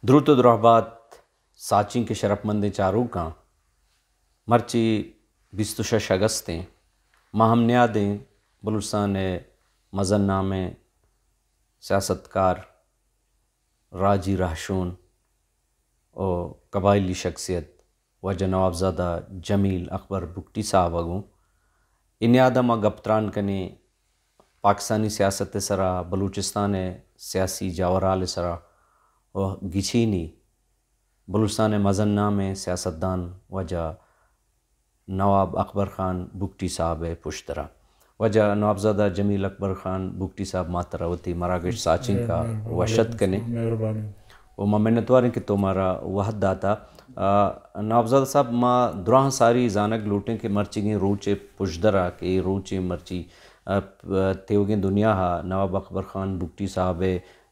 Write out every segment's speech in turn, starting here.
درود و درحبات ساچینک کے شرف مند چاروکاں مرچی 26 اگستیں ماہم نیادیں بلوچستان مزن نامے سیاستکار راجی رہشون اور قبائلی شخصیت وجہ نوابزادہ جمیل اکبر بگتی صاحب اگوں انیادہ گپتران کنے پاکستانی سیاست سرا بلوچستان سیاسی جاورال سرا و گچھینی بلوچستان مزن نامے سیاستدان وجہ نواب اکبر خان بگتی صاحب پشترا وجہ نوابزادہ جمیل اکبر خان بگتی صاحب ماترا وتی مراگش ساچینک کا وشت کنے وہ منتواریں کہ تمہارا وحد داتا نوابزادہ صاحب ما دراہ ساری زانک لوٹیں کہ مرچی گیں روچے پشدرا کہ روچے مرچی تیوگیں دنیا ہا نواب اکبر خان بگتی صاحب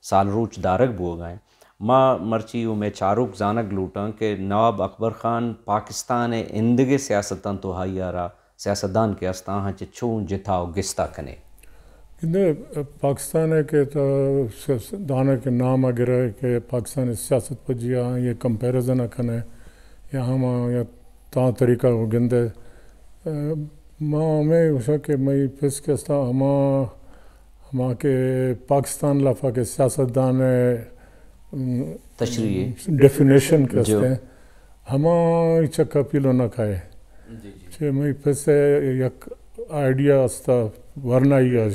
سال روچ دارک بو گئے ما مرچی میں چاروک زانک لوٹاں کہ نواب اکبر خان پاکستان اندگے سیاستاں تو ہائی آرا سیاستدان کے استاں ہاں چون جتھا و گستا کنے پاکستان کے دانا کے نام اگر کہ پاکستانی سیاست پجیا یہ کمپیریزن کنے یا ہم یا تا طریقہ ہو گندے میں وشا کہ میں پس کے استا ہما کے پاکستان لفا کے سیاستدان تشریح ڈیفینیشن کرتے ہیں ہما چکا پیلو نہ کھائے چھے میں پس یک آئیڈیا استا ورنہ ہی آج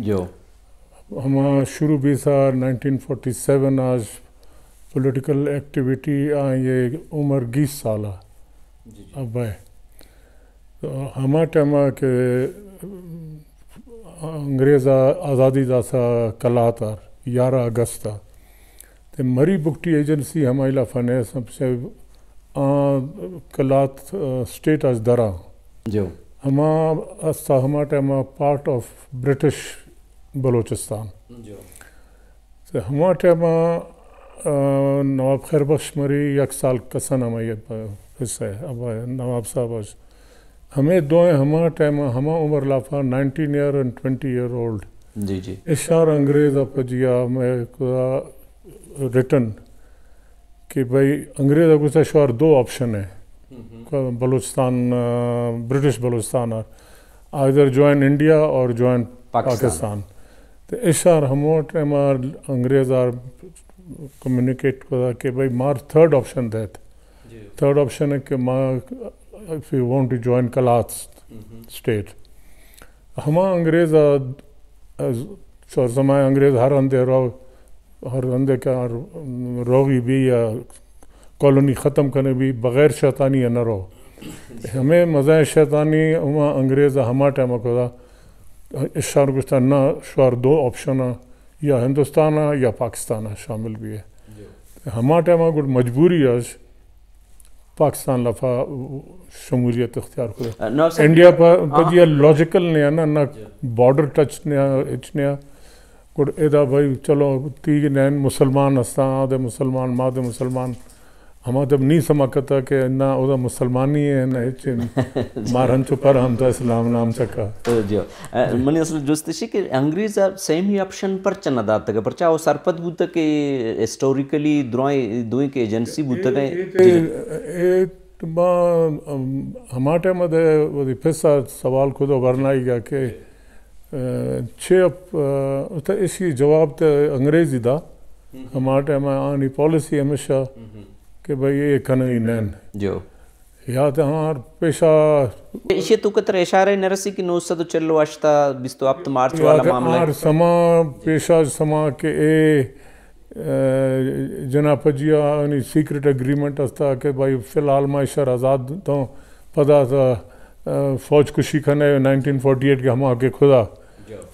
جو ہما شروع بھی سار 1947 آج پولیٹیکل ایکٹیویٹی یہ عمر 20 سالہ اب ہے ہما ٹیمہ کہ انگریز آزادی دا سا کلاتار 11 اگست تے مری بگٹی ایجنسی ہمائی لفنے سب سے کلات سٹیٹ از درا جو ہما ٹیمہ پارٹ آف برٹش بلوچستان ہما ٹیمہ نواب خیر بخش مری یک سال کسن ہمیں حصہ ہے اب نواب صاحب ہمیں دوئیں ہما ٹیمہ ہما عمر لافا 19 ایئر اینڈ 20 ایئر اولڈ جی جی اشار انگریز اپجیا میں ریٹن کہ بھائی انگریز کو اشار 2 آپشن ہے Balochistan British Balochistan either join India اور جوائن پاکستان تو اشار ہمو ٹائم انگریز کمیونیکیٹ کرا کہ بھائی مار 3rd آپشن دیت 3rd آپشن ہے کہ if you want to join Kalat state ہما انگریز سمائے انگریز ہر اندے کا روگی بھی یا کالونی ختم کرنے بھی بغیر شیطانی نہ رہو ہمیں مزہ شیطانی ہما انگریز ہما ٹائم کو اشار گشتہ نہ شوار 2 آپشن یا ہندوستان یا پاکستان شامل بھی ہے ہما ٹائم کو مجبوری آج پاکستان لفا شمولیت اختیار کرے انڈیا پر یہ لاجیکل نہیں ہے نہ بارڈر ٹچ نہیں ہے گوڑ ایدہ بھائی چلو تیگ نین مسلمان ہستاں آدھے مسلمان مادے مسلمان ہما جب نہیں سمکتا کہ نہ اوہ مسلمانی ہے نہ مارہن چپر ہم تا اسلام نام چکا جو منی اصل جستشی کہ انگریز سیم ہی آپشن پر چنہ داتا گا پرچہ وہ سرپت بوتا کہ ہسٹوریکلی دوئیں کے ایجنسی بوتا گئے ہما ٹائم دے پیسا سوال خود ورنائی گا کہ اسی جواب تے انگریزی دا ہما ٹائم آنی پالیسی ہمیشہ کہ بھئی یہ کھنگی نین جو یا تے ہمار پیشہ اسے تو کتر اشارہ نرسی کی 940 اشتا 27 مارچ والا معاملہ ہے سما پیشہ سما کہ اے جنا پجیا یعنی سیکرٹ اگریمنٹ استا کہ بھائی فی الحال معاشر آزاد تو پدا تھا فوج کشی کھنے 1948 کے ہم آگے خدا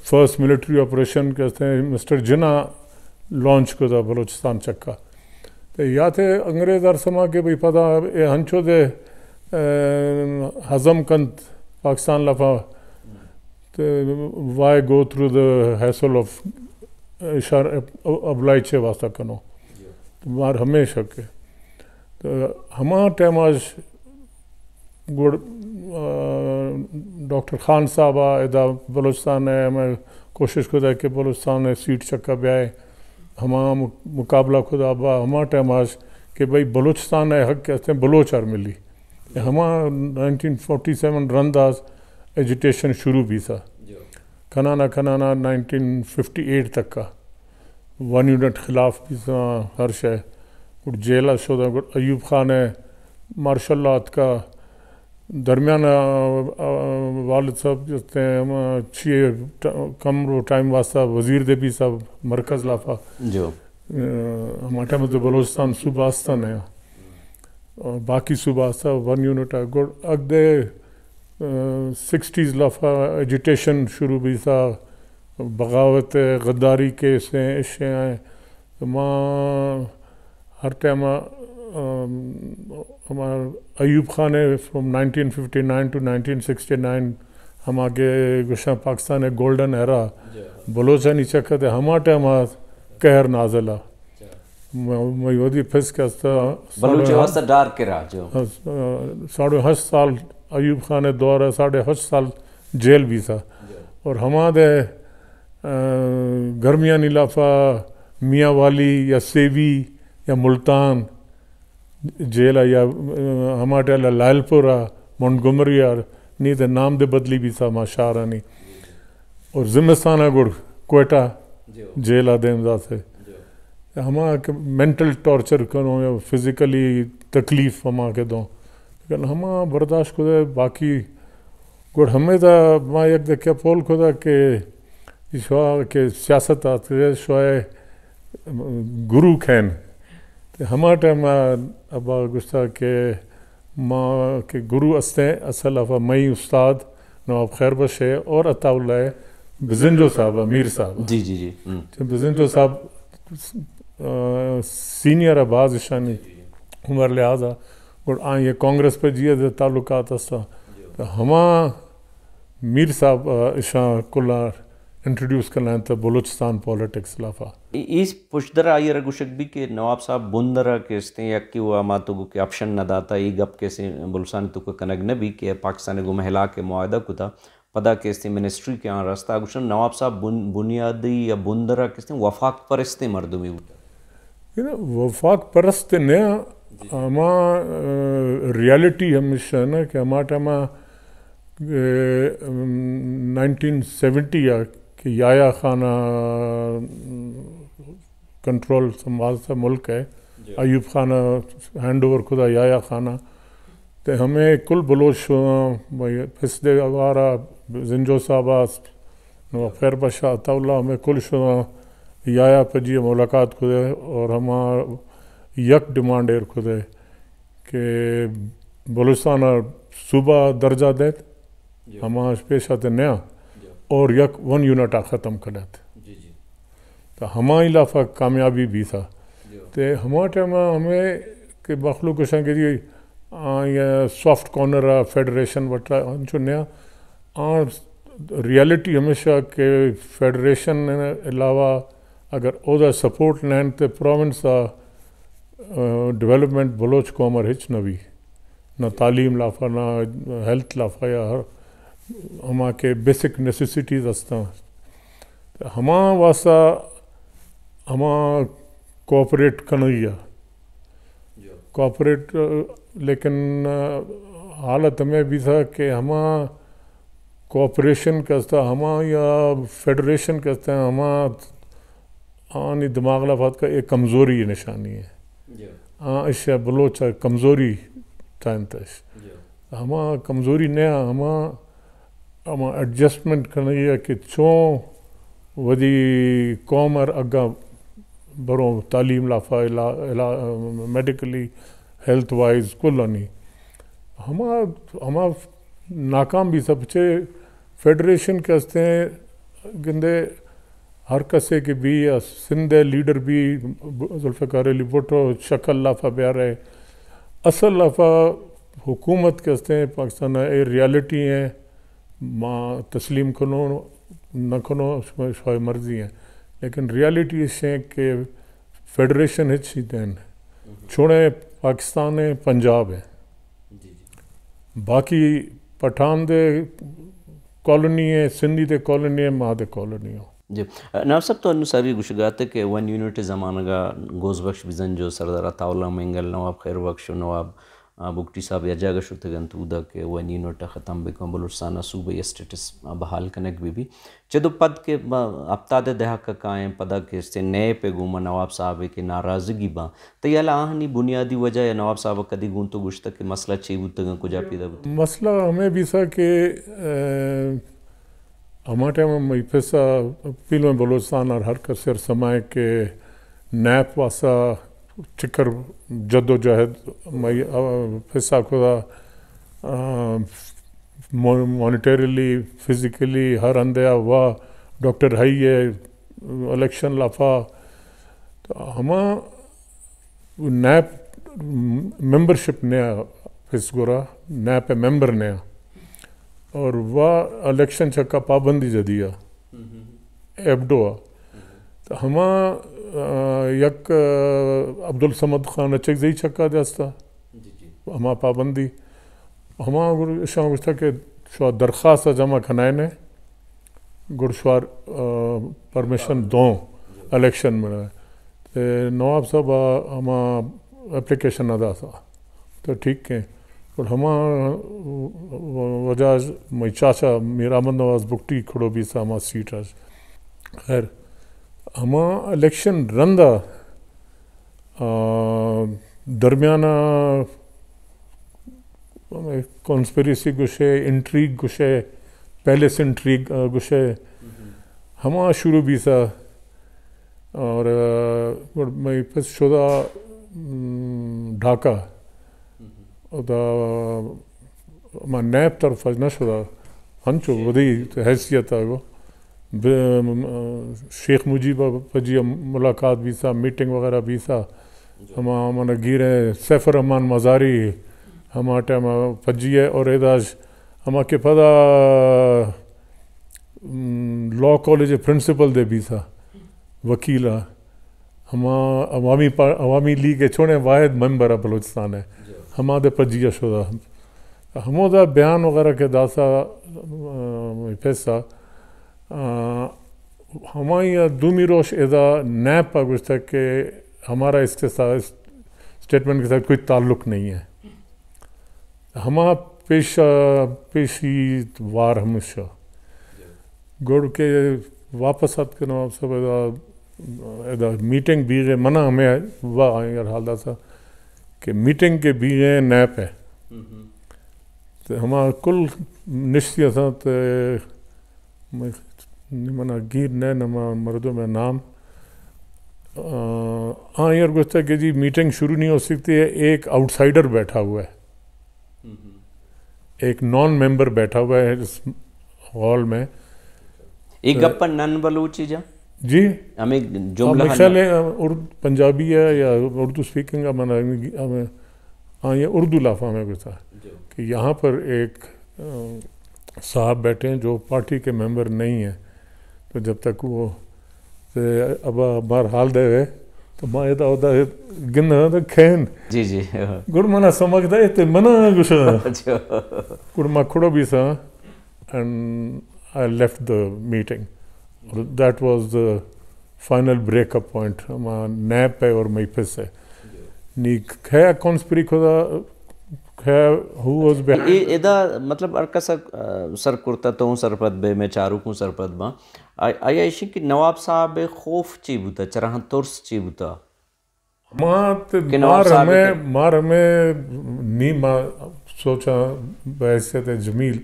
فرسٹ ملٹری آپریشن کہتے ہیں مسٹر جنا لانچ کدا بلوچستان چکا یا تھے انگریز ارسما کہ بھئی پدا اے ہنچو دے ہضم کند پاکستان لفا وائی go through the hassle of اشار ابلائی چھے واسطہ کنو مار ہمیشہ کے تو ہما ٹائم آج گوڑ ڈاکٹر خان صاحبہ ادا بلوچستان ہے میں کوشش کرتا ہے کہ بلوچستان سیٹ چکا بیائے ہما مقابلہ خدا با ہما ٹائم آج کہ بھئی بلوچستان ہے حق کہتے ہیں بلوچ اور ملی ہما 1947 رنداز ایجیٹیشن شروع بھی تھا کھنانا 1958 تک کا 1 یونٹ خلاف بھی تھا ہر شے گڑ جیلہ شدہ گڑ ایوب خان ہے مارشل آرٹ کا درمیان والد صاحب جتے ہیں چھ کم رو ٹائم واسطہ وزیر دے بھی صاحب مرکز لافا جو ہمارے ٹائم تو بلوچستان صوبہ آستان ہے اور باقی صوبہ آستہ 1 یونٹ ہے گڑ اگ دے 60s لافا ایجیٹیشن شروع بھی تھا بغاوت غداری کیس ہیں اشیاء ہیں ماں ہر ٹائم ہمارا ایوب خان ہے فرام 1959 to 1969 ہم آگے گشاں پاکستان ہے گولڈن ایرا بلوچانی چکت ہے ہما ٹائم قہر نازلہ میں ودی پھس کے بلوچ واسطہ ڈار کے رہا جو 8.5 سال ایوب خان دور ہے 8.5 سال جیل بھی تھا اور ہما دے گرمیاں نیلافہ میاں والی یا سیوی یا ملتان جیل یا ہمارے لائل پورہ مونٹگومری اور نہیں تو نام دے بدلی بھی تھا ماشارانی اور زمستانہ گڑ کوئٹہ جیل آدم ذات سے ہما مینٹل ٹارچر کروں یا فزیکلی تکلیف ہما کے دوں لیکن ہما برداشت خدا باقی گڑ ہمیں تا ماں یک دکھیا پول خدا کہ شواہ کہ سیاست آتے ہیں شواہ گرو کھین ہما ٹائم ابا گشتہ کہ ماں کے گرو استے اصل افا مئی استاد نواب خیر بخش ہے اور عطا اللہ ہے بزنجو صاحب امیر صاحب جی بزنجو صاحب سینئر باز اشانی عمر لحاظہ اور یہ کانگریس پہ جیے تعلقات استا ہما میر صاحب اشاں کلا انٹروڈیوس کرنا تھا بلوچستان پولیٹکس لافا اس پشدرہ آئی رگوشک بھی کہ نواب صاحب بندرہ کے استے ہیں یک کی وہ آماتو کہ آپشن نہ داتا ای گپ کے سے بلوچستان تو کوئی کنگ نبی کہ پاکستان کو محلا کے معاہدہ کو تھا پدا کے استے منسٹری کے آن راستہ گوشن نواب صاحب بنیادی یا بندرہ کے استے وفاق پرستے مردمی ہوتا وفاق پرستے نیا ہما ریالٹی ہمیشہ نا کہ ہما ٹائمہ 1970 یا کہ یایا خانہ کنٹرول سنبھالتا ملک ہے ایوب خانہ ہینڈ اوور خدا یایا خانہ تو ہمیں کل بلوچ پھسدے اگارہ زنجو صاحبہ نواب خیر بخش عطا اللہ ہمیں کل شدہ یایا پجی ملاقات خدے اور ہما یک ڈیمانڈ ایر خدے کہ بلوچستان صوبہ درجہ دیت ہما پیش آتے نیا اور یک 1 یونٹ ختم کرت تو ہما علاقہ کامیابی بھی تھا تو ہما ٹائم ہمیں کہ مخلوق کشاں کے لیے یہ سافٹ کارنر فیڈریشن وٹا انچو نیا ریالٹی ہمیشہ کہ فیڈریشن علاوہ اگر اودا سپورٹ لین تو پروونس ڈیولپمنٹ بلوچ کو عمر ہچ نہ بھی نہ تعلیم لافا نہ ہیلتھ لافا یا ہما کے بیسک نیسیسٹیز استا ہما واسطہ ہما کوآپریٹ کنگء کوآپریٹ لیکن حالت ہمیں بھی تھا کہ ہما کوآپریشن کرتا ہما یا فیڈریشن کرتے ہیں ہما آنی دماغ لفات کا ایک کمزوری نشانی ہے اشیاء بلوچ کمزوری ٹائم تش ہما کمزوری نیا ہما ایڈجسٹمنٹ کرنی ہے کہ چون ودی قوم اور اگا بروں تعلیم لافا میڈیکلی ہیلتھ وائز کل نہیں ہما ناکام بھی سب چھے فیڈریشن کے ہستے ہیں گندے ہر کسے کے بھی یا سندھ لیڈر بھی ذوالفقار علی بھٹو شکل لافا بیار ہے اصل لافا حکومت کے ہستے ہیں پاکستان اے ریالٹی ہیں ماں تسلیم کنو نہ کنو شوائے مرضی ہیں لیکن ریالٹی اس ہے کہ فیڈریشن ہچ ہی دین چھوڑیں پاکستان ہے پنجاب ہے باقی پٹھان دے کالونی ہے سندھی دے کالونی ہے ماں دے کالونی ہو جی نواب صاحب تو ساری گشگاتے کہ ون یونٹ زمانہ گا گوز بخش بزن جو سردار طاولہ منگل نواب خیر بخش نواب بگٹی صاحب یا جاگہ شد گن تودا کہ ون یونٹ ختم بکن بلوچستان صوبہ اسٹیٹس بحال کنک بھی چدو پد کے ابتاد دہا کائیں پدا کہ سے نئے پہ گوما نواب صاحب کے ناراضگی با تو یہ آہنی بنیادی وجہ یا نواب صاحب کدی گون تو گشتا کہ مسئلہ چی بوتگن کجا پیدا بوتا مسئلہ ہمیں بھی سا کہ ہمارے ٹائم میں پیسہ پیلوں بلوچستان اور ہر کسر سمائے کہ نیپ واسا چکر جد و جہد میں پیسہ خدا مانیٹریلی فزیکلی ہر اندیا ہوا ڈاکٹر ہائی ہے الیکشن لافا تو ہما نیپ ممبرشپ نیا پیس گورا نیپ ممبر نیا اور وہ الیکشن چکا پابندی جدیا ایبڈو تو ہما یک عبدالصمد خان اچک زی چکا دیستا ہما پابندی ہما شاہ گشتا کہ شو درخواست جمع کھنائے نے گڑشوار پرمیشن دوں الیکشن میں نواب صاحب ہما اپلیکیشن ادا تھا تو ٹھیک ہے اور ہما وجہ میں چاچا میرا احمد نواز بگٹی کھڑو بھی سا ہما سیٹ آج خیر ہما الیکشن رندہ درمیانہ کانسپریسی گشے انٹریگ گشے پیلس انٹریگ گشے ہما شروع بھی سا اور میں پس شدہ ڈھاکہ دا ما نیب طرف نہ شدہ ہنچو ودی حیثیت آگو شیخ مجیب پجی ملاقات بھی سا میٹنگ وغیرہ بھی سا ہما گیرے سیف الرحمان مزاری ہما ٹائم پجی ہے اور اداج ہما کے پدا لاء کالج پرنسپل دے بھی سا وکیلا ہما عوامی لیگ کے چھوڑے واحد ممبر ہے بلوچستان ہے ہما دے پجیہ شدہ ہمو دا بیان وغیرہ کے داسا پیسہ ہماری دومی روش ادا نیب پا گشتا کہ ہمارا اس کے ساتھ اسٹیٹمنٹ کے ساتھ کوئی تعلق نہیں ہے ہما پیشی وار ہمیشہ گوڑ کے واپس آت کے نواب صاحب ادا میٹنگ بھی گئے منع ہمیں وہ آئیں یار حال دا تھا کہ میٹنگ کے بھی گئے نیب ہے تو ہما کل نشتی تھا تو منا گیر نئے نما مردوں میں نام یار گوشتا کہ جی میٹنگ شروع نہیں ہو سکتی ہے ایک آؤٹ سائیڈر بیٹھا ہوا ہے ایک نان ممبر بیٹھا ہوا ہے اس ہال میں ایک گپا نن بلوچی جا جی ہمیں جملہ خیال ہے پنجابی ہے یا اردو سپیکنگ ہمیں ہاں یہ اردو لافہ میں گزا کہ یہاں پر ایک صاحب بیٹھے ہیں جو پارٹی کے ممبر نہیں ہیں تو جب تک وہ اب بار حال دے گئے تو ماں ادا ادا گن کھین جی جی گڑ منا سمجھتا ہے تو منا گشا گڑ ماں کھڑو بھی سا and I left the meeting that was the final break up point ماں نیب ہے اور میں پھس ہے نیک ہے کانسپری خدا ہے ہو واز ادا مطلب ارکا سر کرتا تو سرپت بے میں چارو کو سرپت با آیا ایشی کہ نواب صاحب خوف چی بوتا چرہاں ترس چی بوتا مار ہمیں نیم سوچا بحیثیت جمیل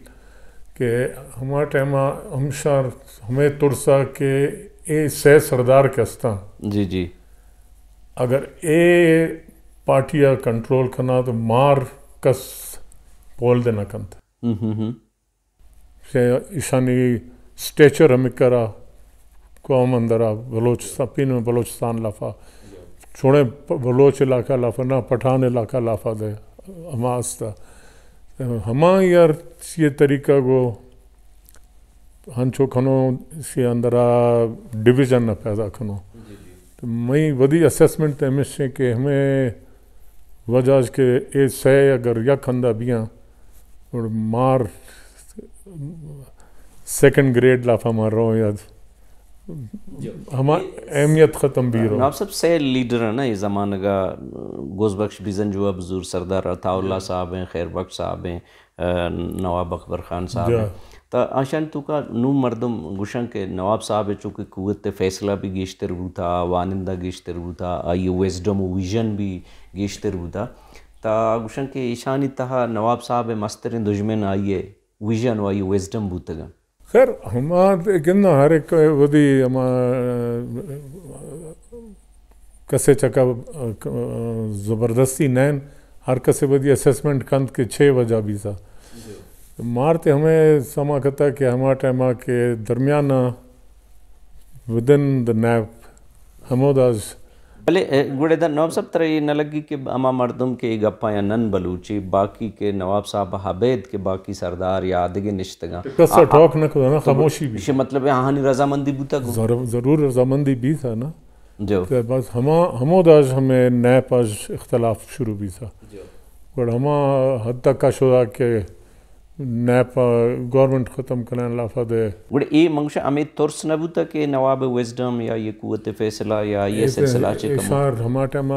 کہ ہمارا ٹائم ہمیں ترسا کہ اے سہ سردار کستا جی جی اگر اے پارٹیاں کنٹرول کرنا تو مار کس بول دینا کنت ایشانی سٹیچر ہمیں کرا قوم اندرا بلوچستان پین میں بلوچستان لافا چھوڑے بلوچ علاقہ لافا نہ پٹھان علاقہ لافا دے ہما استا ہما یار یہ طریقہ کو ہنچو کھنو اسی اندرا ڈویژن نہ پیدا کھنو تو میں ودی اسیسمنٹ تے ہمیشہ کہ ہمیں وجہ کہ اے سے اگر یک اندہ بیاں اور مار سیکنڈ گریڈ لافا مار رہا ہوں یاد ہما اہمیت ختم بھی رہو. نواب صاحب سے لیڈر ہیں نا یہ زمانہ کا گوز بخش بیزن جو بزرگ سردار عطا اللہ صاحب ہیں, خیر بخش صاحب ہیں, نواب اکبر خان صاحب ہیں. تو آشان تو کا نو مردم گوشن کے نواب صاحب چونکہ قوت فیصلہ بھی گیشتر ہو تھا, وانندہ گیشتر ہو تھا, آئی ویزڈم و ویژن بھی گیشتر ہو تھا. تا گوشن کے ایشانی تہا نواب صاحب مسترین دشمن آئیے ویژن و آئی ویزڈم بوتگا. خیر ہما کہنا ہر ایک ودی ہما کسے چکا زبردستی نین ہر کسے ودی اسیسمنٹ کند کے 6 وجہ بھی سا مارتے ہمیں سما کہتا کہ ہما ٹائمہ کے درمیانہ ودن دا نیپ ہموداز بھلے گوڑے دا نواب صاحب طرح یہ نہ لگی کہ اما مردم کے گپا یا نن بلوچی باقی کے نواب صاحب حبید کے باقی سردار یا آدھگے نشتگاں قصہ ٹاک نہ کرو نا, خاموشی بھی یہ مطلب ہے ہانی رضامندی بوتا گو ضرور رضامندی بھی تھا نا جو بس ہموداز ہمیں نیپ آج اختلاف شروع بھی تھا اور ہما حد تک کا شدہ کہ نیپ گورنمنٹ ختم کرنے لافہ دے گوڑے اے منگشہ ہمیں ترس نہ بوتا کہ نواب ویزڈم یا یہ قوت فیصلہ یا یہ سلسلہ چکم اشار ہما ٹائمہ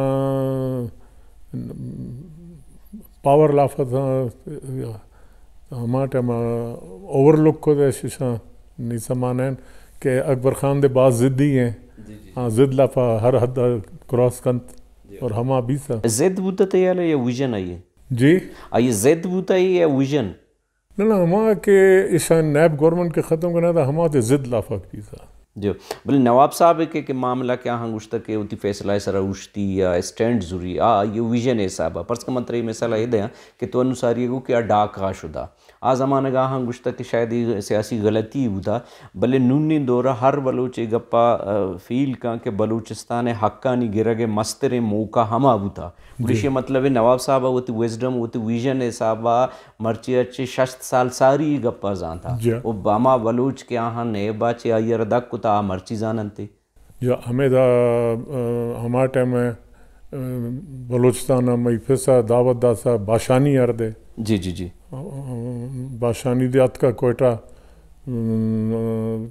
پاور لافہ تھا ہما ٹائمہ اوور لک کو دے شیشہ نہیں سمانین کہ اکبر خان دے بعض ضدی ہیں ضد لافہ ہر حد کراس کنت اور ہما بھی تھا زد بوتا تھا یا ویژن آئیے جی آئیے زد بوتا ہی یا ویژن نہ ہما کہ ایشان نیب گورنمنٹ کے ختم کرنا تھا ہما تے ضد لافق بھی تھا جو بلے نواب صاحب کے معاملہ کیا ہاں گوشتا کہ ہوتی فیصلہ سرا اوشتی یا اسٹینڈ ضروری یہ ویژن ہے صاحبہ پرس کا منتر یہ مسئلہ یہ دیا کہ تو انساری کو کیا ڈاک کا شدہ زمانہ گاہ ہاں گوشتا کہ شاید یہ سیاسی غلطی ہوتا بلے نونی دورہ ہر بلوچے گپا فیل کا کہ بلوچستان حقانی گرگ مستر موقع ہما ہوتا گوشی مطلب نواب صاحبہ ہوتی ویزڈم ہوتی ویژن ہے صاحبہ مرچی اچھے 6 سال ساری گپا زان تھا وہ باما بلوچ کے آہاں نیبا چے آئی ردک کتا مرچی زانن تے یا ہمیں دا ہمارے ٹائم میں بلوچستان میں پھسا دعوت دا سا باشانی اردے جی جی جی باشانی دیات کا کوئٹہ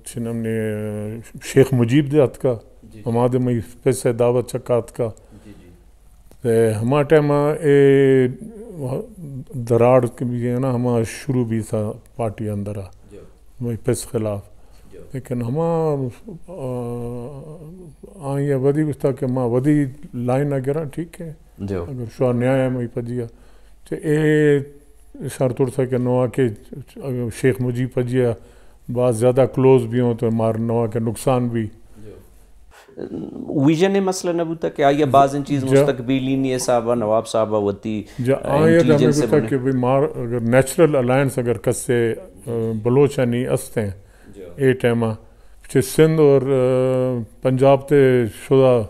چھنم نے شیخ مجیب دیات کا ہمارے میں پھسا دعوت چکات کا ہمارے ٹائم اے دراڑ کے بھی ہے نا ہما شروع بھی تھا پارٹی اندرہ میں پس خلاف لیکن ہما آئیں ودی گستا کہ ماں ودی لائن اگرہ ٹھیک ہے اگر شوار نیایا میں پجیا تو اے شرطور تھا کہ نوا کے شیخ مجیب پجیا بعض زیادہ کلوز بھی ہوں تو مار نوا کے نقصان بھی ویژن مسئلہ نہ بوتا کہ آئیے بعض ان چیز مستقبیلی نہیں ہے صاحبہ نواب صاحبہ ہوتی انٹیلیجنس سے بنے کہ مار اگر نیچرل الائنس اگر کس سے بلوچہ نہیں استے ہیں اے ٹائمہ چھ سندھ اور پنجاب تے شدہ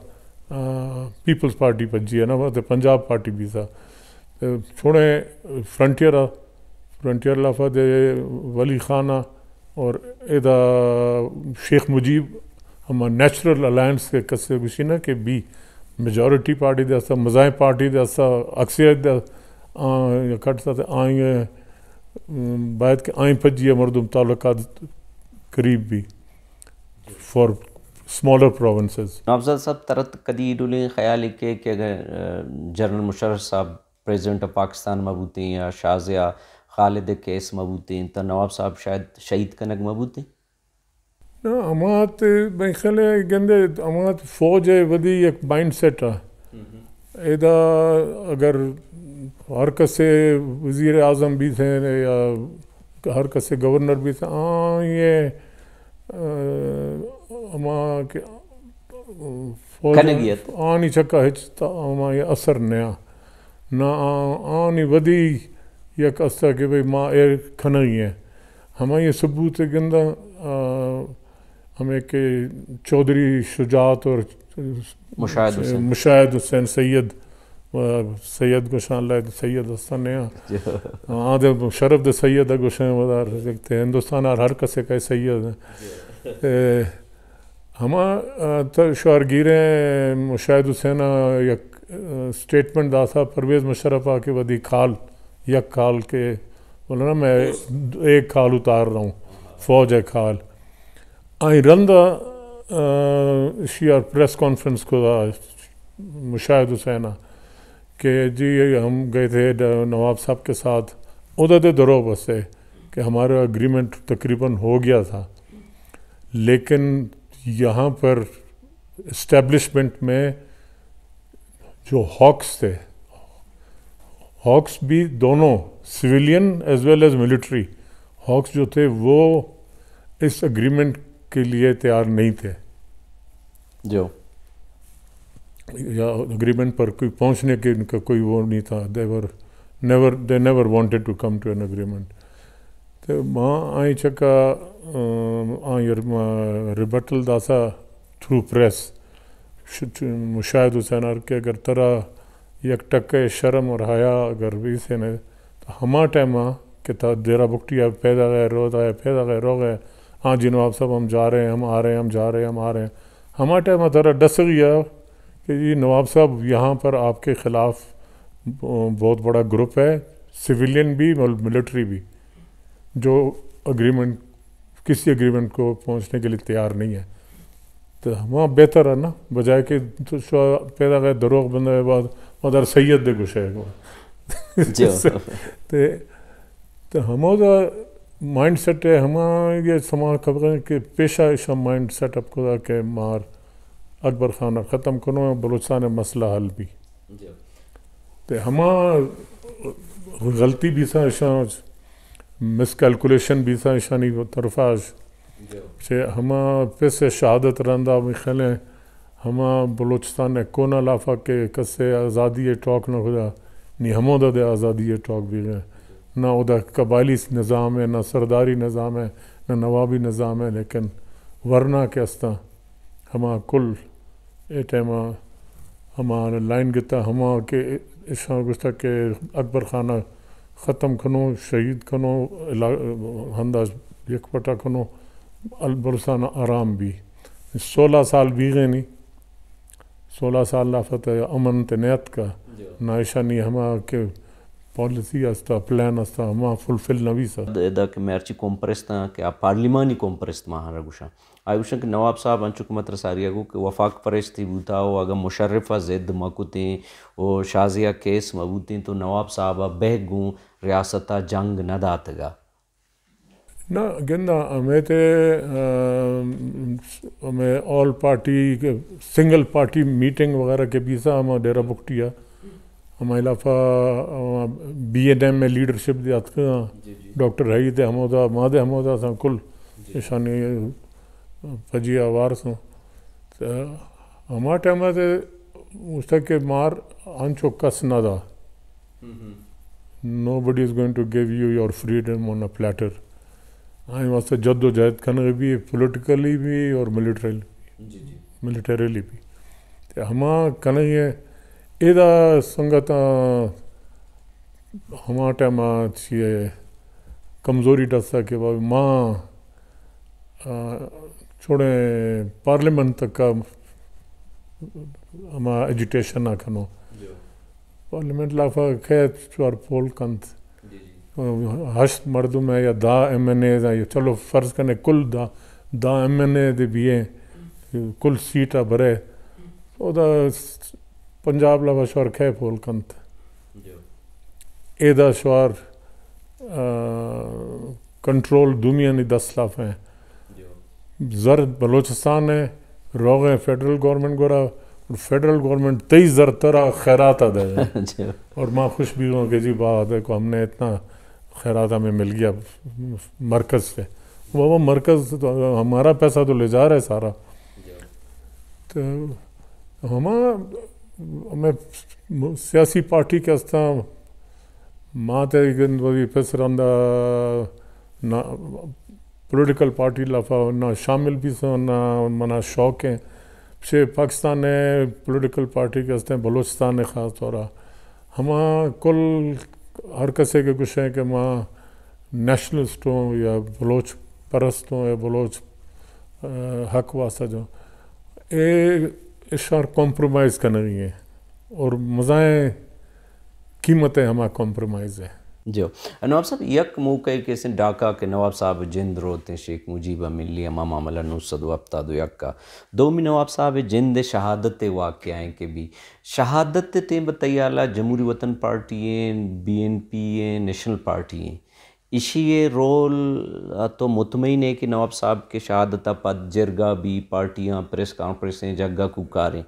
پیپلز پارٹی پجی ہے نا وہ پنجاب پارٹی بھی تھا چھوڑیں فرنٹیئر لافہ دے ولی خانہ اور ادا شیخ مجیب ہما نیچرل الائنس کے کسے گوشی نا کہ بھی میجورٹی پارٹی دے اسا مزائیں پارٹی دے اسا اکثریت دے کٹتا تھے آئیں باید کہ آئیں پجی مردم تعلقات قریب بھی فور سمالر پروونسز. نوابزادہ صاحب ترت کدی ڈولیں خیال ہے کہ اگر جنرل مشرف صاحب پریزیڈنٹ آف پاکستان مبوتے ہیں یا شازیہ خالد کیس مبوتے ہیں تو نواب صاحب شاید شہید کنگ مبوتے ہیں؟ امات میں خیال ہے گندے امات فوج ہے ودی ایک مائنڈ سیٹ ہے ادا اگر ہر کسے وزیر اعظم بھی تھے یا ہر کسے گورنر بھی تھے یہ اما کہ فوج آنی چکا ہچتا اما یہ اثر نیا نہ آنی ودی یک اثر کہ بھئی ماں اے کھنگی ہیں ہمیں یہ ثبوت گندہ ہمیں کہ چودھری شجاعت اور مشاہد حسین سید گوشان لائے سید حسن آدھے شرف دے سید گوشان ودار دیکھتے ہیں ہندوستان ہر کسے کا سید ہیں ہما شعرگیریں مشاہد حسین یک سٹیٹمنٹ دا تھا پرویز مشرف آ کے ودی کھال یک کھال کے بولا نا میں ایک کھال اتار رہا ہوں فوج ہے کھال آئی رندہ شیار پریس کانفرنس کو مشاہد حسینہ کہ جی ہم گئے تھے نواب صاحب کے ساتھ ادھر درو بس ہے کہ ہمارا اگریمنٹ تقریباً ہو گیا تھا، لیکن یہاں پر اسٹیبلشمنٹ میں جو ہاکس تھے، ہاکس بھی دونوں civilian as well as military hawks جو تھے وہ اس اگریمنٹ کے لیے تیار نہیں تھے، جو یا اگریمنٹ پر کوئی پہنچنے کے ان کا کوئی وہ نہیں تھا. they never wanted to come to an agreement. تو ماں آئی چکا ریبٹل داسا تھرو پریس مشاہد حسین کہ اگر ترا یک ٹک شرم اور حیا اگر بھی سے نے تو ہما ٹائمہ کہ تا دیرا بکٹی پیدا گئے رو گئے پیدا گئے رو گئے ہاں جی نواب صاحب ہم جا رہے ہیں ہم آ رہے ہیں ہم جا رہے ہیں ہم آ رہے ہیں. ہما ٹائمہ ترا ڈس گیا کہ جی نواب صاحب یہاں پر آپ کے خلاف بہت بڑا گروپ ہے، سویلین بھی اور ملٹری بھی، جو اگریمنٹ کسی اگریمنٹ کو پہنچنے کے لیے تیار نہیں ہے. تو ہماں بہتر ہے نا بجائے کہ پیدا گئے دروغ بندہ بعد ادھر سید دے گشے تو ہمارا مائنڈ سیٹ ہے ہمارا یہ سما خبریں کہ پیشہ ایشا مائنڈ سیٹ اپ کو کہ مار اکبر خانہ ختم کنو بلوچستان مسئلہ حل بھی تو ہما غلطی بھی سا ایشا مس کیلکولیشن بھی سا ایشانی طرفاش سے ہما پیسے شہادت رندہ مخلیں ہما بلوچستان کونا لافا کے کسے آزادی ٹاک نہ خدا نی ہمو دا دے آزادی ٹاک بھی گئے نہ ادا قبائلی نظام ہے نہ سرداری نظام ہے نہ نوابی نظام ہے، لیکن ورنہ کے استا ہما کل اے ٹائمہ ہما لائن گتا ہما کے اشاں گشتا کہ اکبر خانہ ختم کنو شہید کنو ہندہ یک پٹا کنو البلوچستان آرام بھی 16 سال بھی گئے نہیں 16 سال لافت امن تنیت کا نائشہ نہیں ہما کہ پالیسی استا پلان استا ہما فلفل نوی سا دا کہ میرچی کومپرستا کہ آپ پارلیمانی کومپرست ماہاں رگوشا آئی گوشن کہ نواب صاحب انچو کمت رساریہ گو کہ وفاق پرستی بوتا ہو اگر مشرفہ زد مکوتیں او شازیہ کیس مبوتیں تو نواب صاحب بہگ گوں ریاستہ جنگ نہ داتگا نہ گندہ ہمیں تے ہمیں آل پارٹی سنگل پارٹی میٹنگ وغیرہ کے بیسا ہمیں ڈیرہ بکٹیا ہمیں علاقہ بی این ایم میں لیڈرشپ دیات کا ڈاکٹر حید حمودہ ماد حمودہ سا کل اشانی فجی آوار سا ہمارا ٹائم ہے اس تک کہ مار آنچو کس نہ دا nobody is going to give you your freedom on a platter. آئیں واسطہ جد و جہد کرنے بھی پولیٹیکلی بھی اور ملیٹریلی بھی ہما کنے یہ ایدہ سنگت ہما ٹائمہ چیئے کمزوری ڈستا کہ ماں چھوڑے پارلیمنٹ تک کا ہما ایجیٹیشن نہ کنو پارلیمنٹ لافا خیر چوار پول کنت ہشت مردم ہے یا دا ایم این اے یا چلو فرض کرنے کل دا ایم این اے دے بھی ہیں کل سیٹا بھرے او دا پنجاب لافا شوار خیر پول کنت ایدہ شوار کنٹرول دومیانی 10 لاف ہیں زرد بلوچستان ہے روغ ہیں فیڈرل گورنمنٹ گورا اور فیڈرل گورنمنٹ 23 زر ترہ خیرات دے اور ماں خوش بھی ہوں کہ جی بات ہے کو ہم نے اتنا خیرات ہمیں مل گیا مرکز سے وہ مرکز تو ہمارا پیسہ تو لے جا رہا ہے سارا تو ہمیں سیاسی پارٹی کے استا ماں تے پھر رندہ نہ پولیٹیکل پارٹی لفا نہ شامل بھی سو نہ منا شوق ہیں پچھے پاکستان ہے پولیٹیکل پارٹی کے استے بلوچستان ہے خاص طور ہما کل ہر کسے کے کچھ ہیں کہ ماں نیشنلسٹ ہوں یا بلوچ پرست ہوں یا بلوچ حق واسطہ جو اشار کمپرومائز کرنے ہیں اور مزائیں قیمتیں ہما کمپرومائز ہے جو نواب صاحب یک موقع کے سن ڈاکہ کے نواب صاحب جند روتے شیخ مجیبہ ملی امام معاملہ 971 کا دومی نواب صاحب جند شہادت واقع ہیں کہ بھی شہادت تے بتیالہ جمہوری وطن پارٹی ہیں BNP ہیں نیشنل پارٹی ہیں اسی یہ رول تو مطمئن ہے کہ نواب صاحب کے شہادت پد جرگا بھی پارٹیاں پریس کانفرنسیں جگہ کوکاریں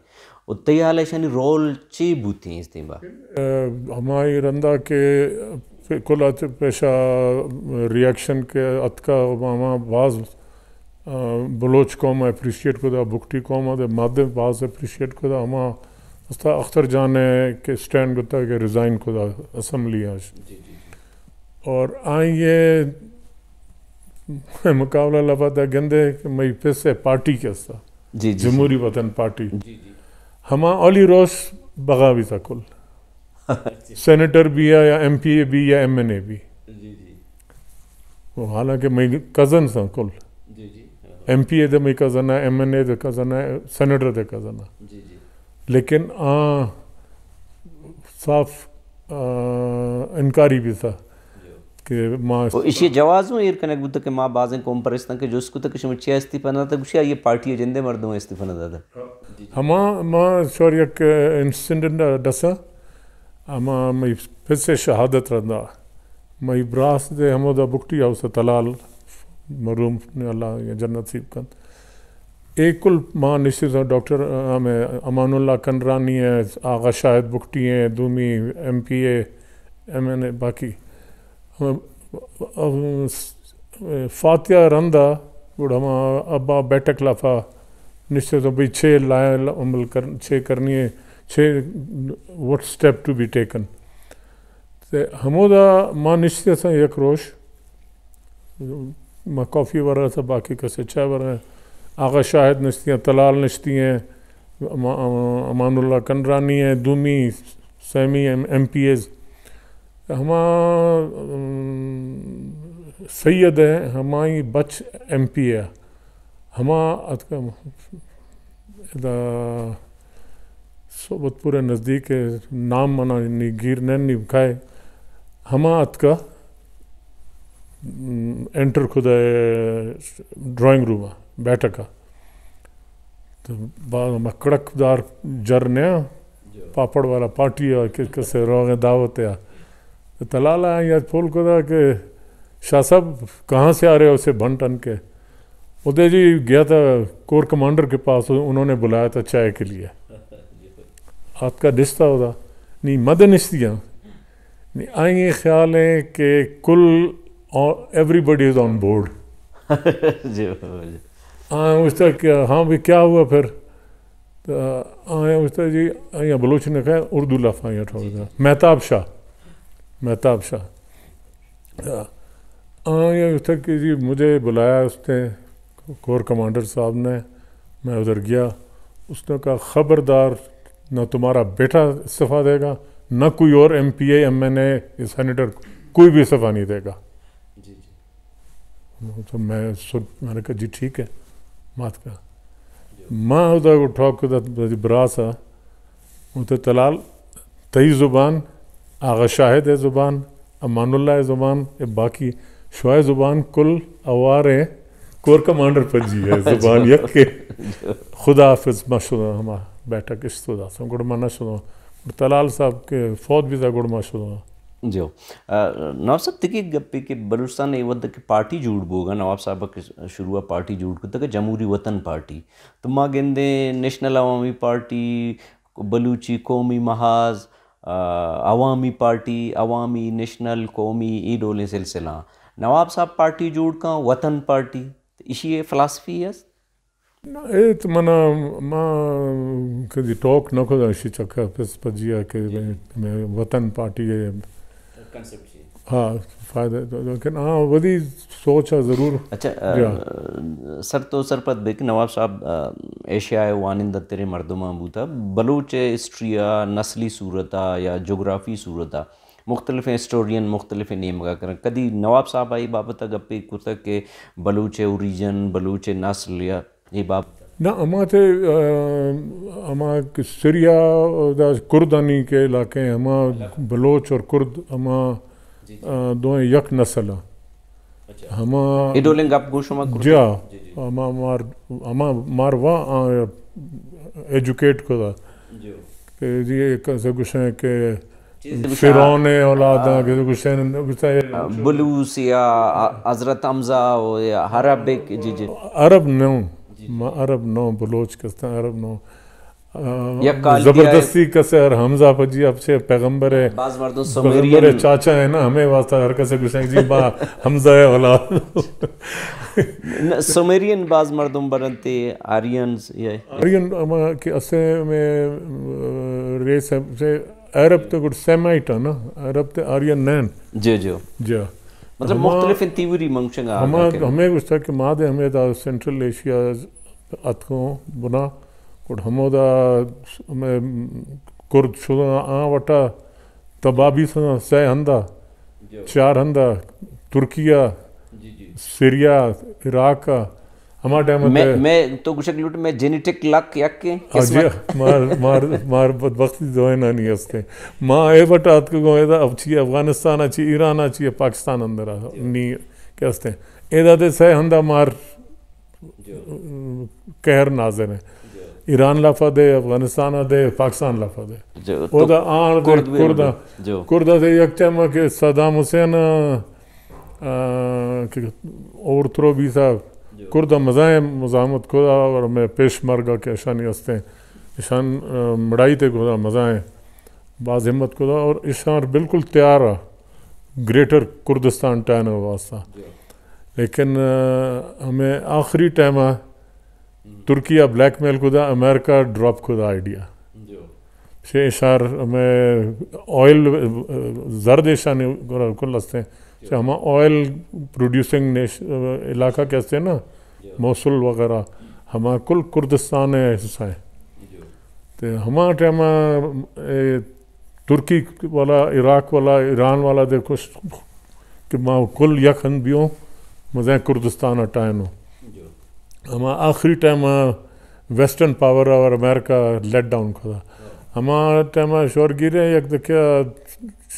اتیالہ شانی رول چی بوتی ہیں اس دن با ہماری رندہ کے کل پیشہ ریاکشن کے اتکا ہما بعض بلوچ قوم اپریشیٹ کو دا بگٹی قوم دے مادے بعض اپریشیٹ کو دا ہما استا اختر جانے کے سٹینڈ گتا کہ ریزائن کو دا اسمبلی آج اور آئیں یہ مقابلہ لفظ گندے کہ میں پھر سے پارٹی کے استا جمہوری وطن پارٹی ہما اولی روز بغا بھی تھا کل سینیٹر بھی ہے یا MP بھی یا MNA بھی وہ حالانکہ میں کزن تھا کل MP دے میں کزن ہے MNA دے کزن ہے سینیٹر دے کزن ہے لیکن صاف انکاری بھی تھا کہ ماں اسی جواز میں ایر کنیک بودتا کہ ماں بازیں کوم پرستان کہ جو اس کو تک شمچیا استیفہ نہ تھا کچھ یہ پارٹی جندے مردوں میں استیفہ نہ تھا ہما شور یک انسیڈنٹ ڈسا ہما میں پھر سے شہادت رہا میں براس دے ہمودہ بگٹی ہاؤس تلال مرحوم نے اللہ یا جنت سیب کن ایک کل ماں نشتی تھا ڈاکٹر امان اللہ کنرانی ہے آغا شاہد بگٹی ہیں دومی MPA MNA باقی فاتحہ رندہ گوڑ ہما ابا بیٹک لفا نشتے تو بھئی 6 لائے عمل 6 کرنی ہے 6 what step to be taken ہمودہ ماں نشتے تھا یک روش ماں کافی ورہ تھا باقی کسے چائے ورہ ہیں آغا شاہد نشتی ہیں تلال نشتی ہیں امان اللہ کنرانی ہیں دومی سیمی MPAs ہما سید ہیں ہمائی بچ MP ہے ہما صحبت پورے نزدیک نام منا گیر نہیں بکھائے ہما کا انٹر خدا ڈرائنگ روم بیٹھا تو بعد میں کڑک دار جر نیا پاپڑ والا پارٹی ہے کسے روغ دعوت ہے تلال آئیں یا پھول کو دا کہ شاہ صاحب کہاں سے آ رہے اسے بھنٹن کے ادھے جی گیا تھا کور کمانڈر کے پاس انہوں نے بلایا تھا چائے کے لیے آپ کا ڈش تھا ہوتا نہیں مدن اشتیاں نہیں آئیں یہ خیال ہے کہ کل ایوری از آن بورڈ آئیں اس طرح کہ ہاں بھی کیا ہوا پھر آئیں اس طرح جی آئیں بلوچ نے کہا اردو لفظ آئیں تھا مہتاب شاہ آئیں اس طرح کہ جی مجھے بلایا اس نے کور کمانڈر صاحب نے میں ادھر گیا اس نے کہا خبردار نہ تمہارا بیٹا استعفیٰ دے گا نہ کوئی اور MPA MNA سینیٹر کوئی بھی استعفیٰ نہیں دے گا تو میں نے کہا جی ٹھیک ہے مات کا ماں ادھر اٹھا کے براسا ادھر تلال تئی زبان آغا شاہد ہے زبان امان اللہ ہے زبان باقی شوائے زبان کل اوار ہے کور کمانڈر پر جی ہے زبان یک کے خدا حافظ مشہور ہما بیٹھا کشت دا سن گڑ مانا شدہ تلال صاحب کے فوت بھی دا گڑ ما شدہ جو نواب صاحب تکی گپی کہ بلوچستان نے ود کہ پارٹی جوڑ بوگا نواب صاحب کے شروع پارٹی جوڑ کو تک جمہوری وطن پارٹی تو ماں گندے نیشنل عوامی پارٹی بلوچی قومی محاذ عوامی پارٹی عوامی نیشنل قومی ای ڈولیں سلسلہ نواب صاحب پارٹی جوڑ کا وطن پارٹی اسی فلسفی ہے اے تو منا ماں کدی ٹاک نہ کھدا اسی چکا پس پجیا کہ میں وطن پارٹی ہے ہاں فائدہ لیکن ہاں ودی سوچ ہے ضرور. اچھا سر تو سر پت بے کہ نواب صاحب ایشیا وانندہ تیرے مردمہ بوتا بلوچ ہسٹریا نسلی صورتہ یا جغرافی صورتہ مختلف ہسٹورین مختلف نیم کا کریں کدی نواب صاحب آئی بابت گپی کتا کہ بلوچ اوریجن بلوچ نسل یا یہ بابت نہ اما تھے اما سریا کردانی کے علاقے ہیں اما بلوچ اور کرد اما دوئیں یک نسل ہیں ہما ایڈولنگ آپ گوشما جا ہما مار وہاں ایجوکیٹ کو دا کہ یہ کسے کچھ ہیں کہ فرعون اولاد ہیں کسے کچھ ہیں بلوس یا حضرت حمزہ یا عرب جی عرب نو عرب نو بلوچ کستا عرب نو زبردستی کسے اور حمزہ پجی اب سے پیغمبر ہے پیغمبر چاچا ہے نا ہمیں واسطہ ہر کسے کچھ ہیں جی با حمزہ ہے اولاد سومیرین بعض مردم برنتے آرینز آرین کہ اسے میں ریس سے عرب تو کچھ سیمائٹ ہے نا عرب تو آرین نین جی مطلب مختلف تیوری منگشنگا ہمیں کچھ تھا کہ مادے ہمیں دا سینٹرل ایشیا اتکوں بنا اور ہمو دا ہمیں کرد شدہ آن وٹا تبابی سنا سی ہندہ چار ہندہ ترکیہ سیریا عراق کا ہمارا ٹائم میں تو کچھ لوٹ میں جینیٹک لک یک کے مار بدبختی دوئے نہ نہیں ہستے ماں اے بٹا ات کو گوئے دا اب چیئے افغانستان اچھی ایران اچھی پاکستان اندر نہیں کیا ہستے ہیں اے دا دے سی ہندہ مار کہر ناظر ہیں ایران لفا دے افغانستان دے پاکستان لفا دے او دا آن دے کردہ دے یک ٹائم کہ صدام حسین اور تھرو بھی تھا کردہ مزائیں مزامت کھودا اور میں پیش مرگا کے اشانی ہستے ہیں اشان مڑائی تے کھودا مزائیں باز ہمت کھودا اور اشان بالکل تیار ہے گریٹر کردستان ٹائن واسطہ لیکن ہمیں آخری ٹائم ترکیہ بلیک میل کھودا امریکہ ڈراپ کھودا آئیڈیا شے اشار ہمیں آئل زرد اشانی کل ہستے ہیں ہما آئل پروڈیوسنگ علاقہ کہتے ہیں نا موصل وغیرہ ہما کل کردستان ہے حصہ ہیں تو ہما ٹائم ترکی والا عراق والا ایران والا دیکھو کہ ماں کل یکن بیوں مزیں کردستان اٹائن ہو ہما آخری ٹائم ویسٹرن پاور اور امریکہ لیٹ ڈاؤن کھدا ہما ٹائم شور گیرے یک دیکھا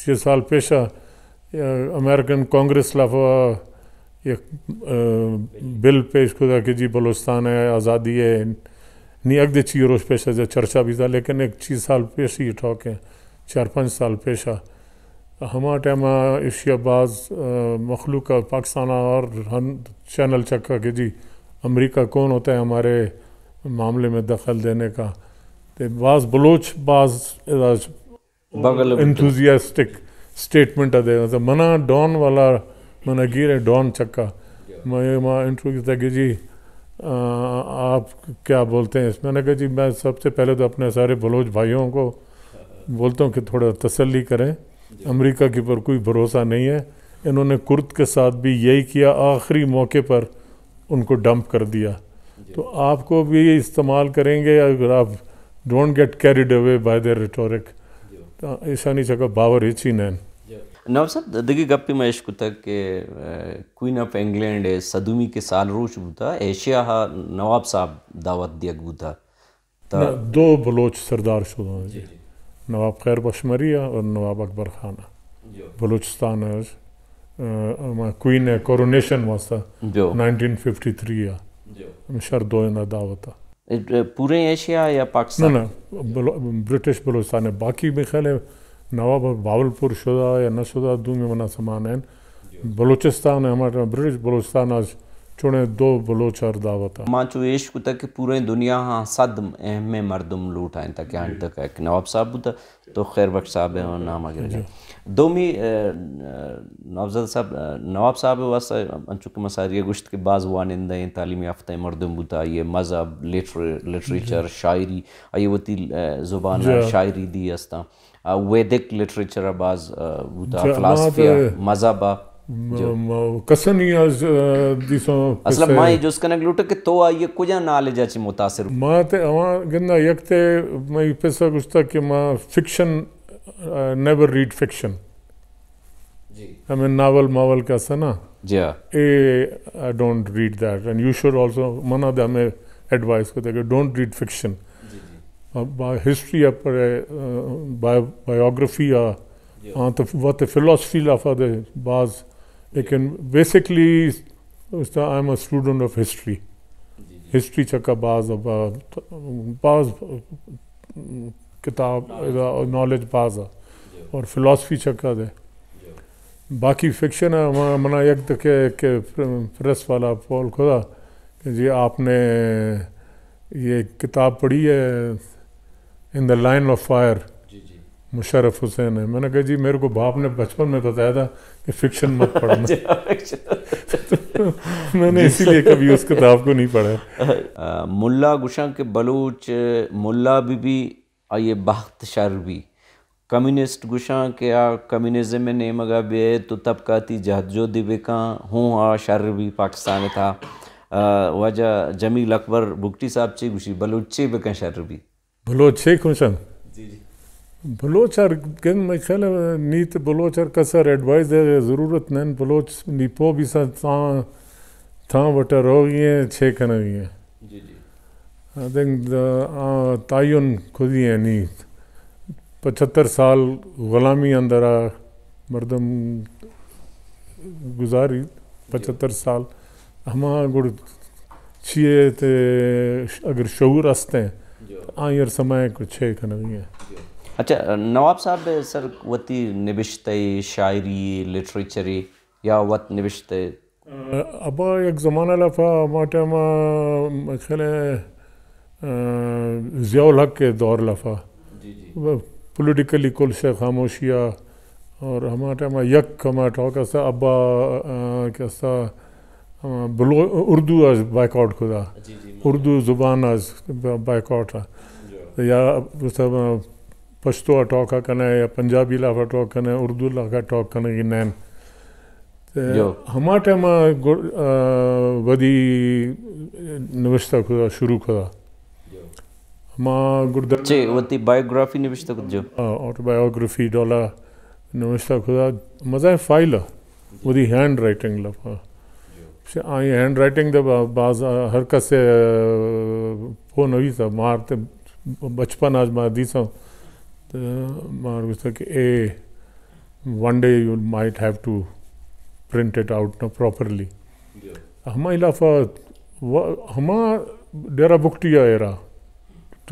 6 سال پیشہ امریکن کانگریس لفا ایک بل پیش کھدا کہ جی بلوچستان ہے آزادی ہے نہیں اگ دے چی روز پیشہ جو چرچا بھی تھا لیکن ایک 6 سال پیش ہی ٹھوک ہیں 4-5 سال پیشہ ہما ٹائم ایشیا بعض مخلوق پاکستان اور چینل چکا کہ جی امریکہ کون ہوتا ہے ہمارے معاملے میں دخل دینے کا بعض بلوچ بعض انتھوزیاسٹک سٹیٹمنٹ دے منا ڈان والا منا گیر ڈان چکا میں انٹرویو کیا کہ جی آپ کیا بولتے ہیں اس میں نے کہا جی میں سب سے پہلے تو اپنے سارے بلوچ بھائیوں کو بولتا ہوں کہ تھوڑا تسلی کریں امریکہ کے پر کوئی بھروسہ نہیں ہے انہوں نے کرد کے ساتھ بھی یہی کیا آخری موقع پر ان کو ڈمپ کر دیا تو آپ کو بھی استعمال کریں گے اگر آپ don't get carried away by their rhetoric ایسا نہیں چکا باور ہی نین نواب صاحب دگی گپی میں عشق تک کہ کوئین آف انگلینڈ صدومی کے سال روش بوتا ایشیا ہا نواب صاحب دعوت دیگ بوتا 2 بلوچ سردار شدہ ہیں نواب خیر بشمری اور نواب اکبر خانء بلوچستان ہے کوئین ہے کورونیشن واسطہ 1953 ہے شر 2 دعوت پورے ایشیا یا پاکستان نہ برٹش بلوچستان ہے باقی میں خیال ہے نواب باولپور شدہ یا نہ شدہ دو میں منا سامان ہیں بلوچستان ہے ہمارا برٹش بلوچستان آج چوڑے 2 بلوچ اور دعوت ہے ماں چو عشق تک کہ پورے دنیا ہاں صد اہم مردم لوٹ آئیں تک ہاں تک ایک نواب صاحب ہوتا تو خیر بخش صاحب ہے اور نام آگے رہا دومی نوابزادہ صاحب نواب صاحب واسطہ انچوکہ مسائریہ گشت کے بعض وانندہ ہیں تعلیم یافتہ مردم بوتا یہ مذہب لٹریچر شاعری ایوتی زبان شاعری دی استا ویدک لٹریچر بعض بوتا فلاسفیہ مذہب کسنی اصلا ماں جو اس کا نگلوٹا کہ تو آئیے کجا نالجہ چی متاثر ماں تے ہماں گندہ یک تے میں پیسہ گشتا کہ ماں فکشن never read fiction ہمیں ناول ماول کا سنا I don't read that and you should also منا دے ہمیں ایڈوائس کو دے کہ don't read fiction ہسٹری یا بایوگرافی یا ہاں تو وقت فلاسفی لافا دے بعض لیکن basically I am a student of history history چکا بعض کتاب نالج بعض اور فلاسفی چکا دے باقی فکشن ہے منا یک کہ پریس والا پول کھودا کہ جی آپ نے یہ کتاب پڑھی ہے in the line of fire Musharraf Hussain ہے. میں نے کہا جی میرے کو باپ نے بچپن میں بتایا تھا کہ فکشن مت پڑھنا میں نے اسی لیے کبھی اس کتاب کو نہیں پڑھا. ملا گشاں کے بلوچ ملا بھی آئیے بخت شر بھی کمیونسٹ گشاں کے کمیونزم میں نہیں مگا بے تو طبقاتی جہد جو دی بکاں ہوں شر بھی پاکستان میں تھا وجہ جمیل اکبر بگٹی صاحب چی گوشی بلوچی بکاں شر بھی بلوچ کھوشن بلوچر کن میں خیال نیت بلوچر کسر ایڈوائز ہے ضرورت نہیں بلوچ نیپو بھی سا تھاں وٹر ہو گئی ہیں چھ کھنا ہوئی ہیں آئی تھنک تعین خود ہی ہے نیت 75 سال غلامی اندر مردم گزاری 75 سال ہماں گڑ چھیے تے اگر شعور ہستے ہیں آئیر سمائے کچھ چھ کھنا ہوئی ہیں. اچھا نواب صاحب سر وتی نبشتے شاعری لٹریچری یا وط نبشتے ابا ایک زمانہ لفا ہمارے میں خیال ہے ضیاء الحق کے دور لفا پولیٹیکلی کل سے خاموشیہ اور ہمارے میں یک ہمارا ٹاک ایسا ابا کیسا اردو از بائک آؤٹ خدا اردو زبان از بائک آؤٹ یا پشتو ٹاک کرنا ہے یا پنجابی لافا ٹاک کرنا ہے اردو لافا ٹاک کرنا ہے نین ہمارا ٹائم ودی نوشتہ خدا شروع خدا ہمارا گردچے وتی بایوگرافی نوشتہ خود جو آٹو بایوگرافی ڈولا نوشتہ خدا مزہ فائل ودی ہینڈ رائٹنگ لفا آئی ہینڈ رائٹنگ دے بعض ہر کسے فون ہوئی تھا مارتے بچپن آج مار دی سا مار گستا کہ one day you might have to print it out properly. ہما علاقہ ہما ڈیرا بکٹیا ایرا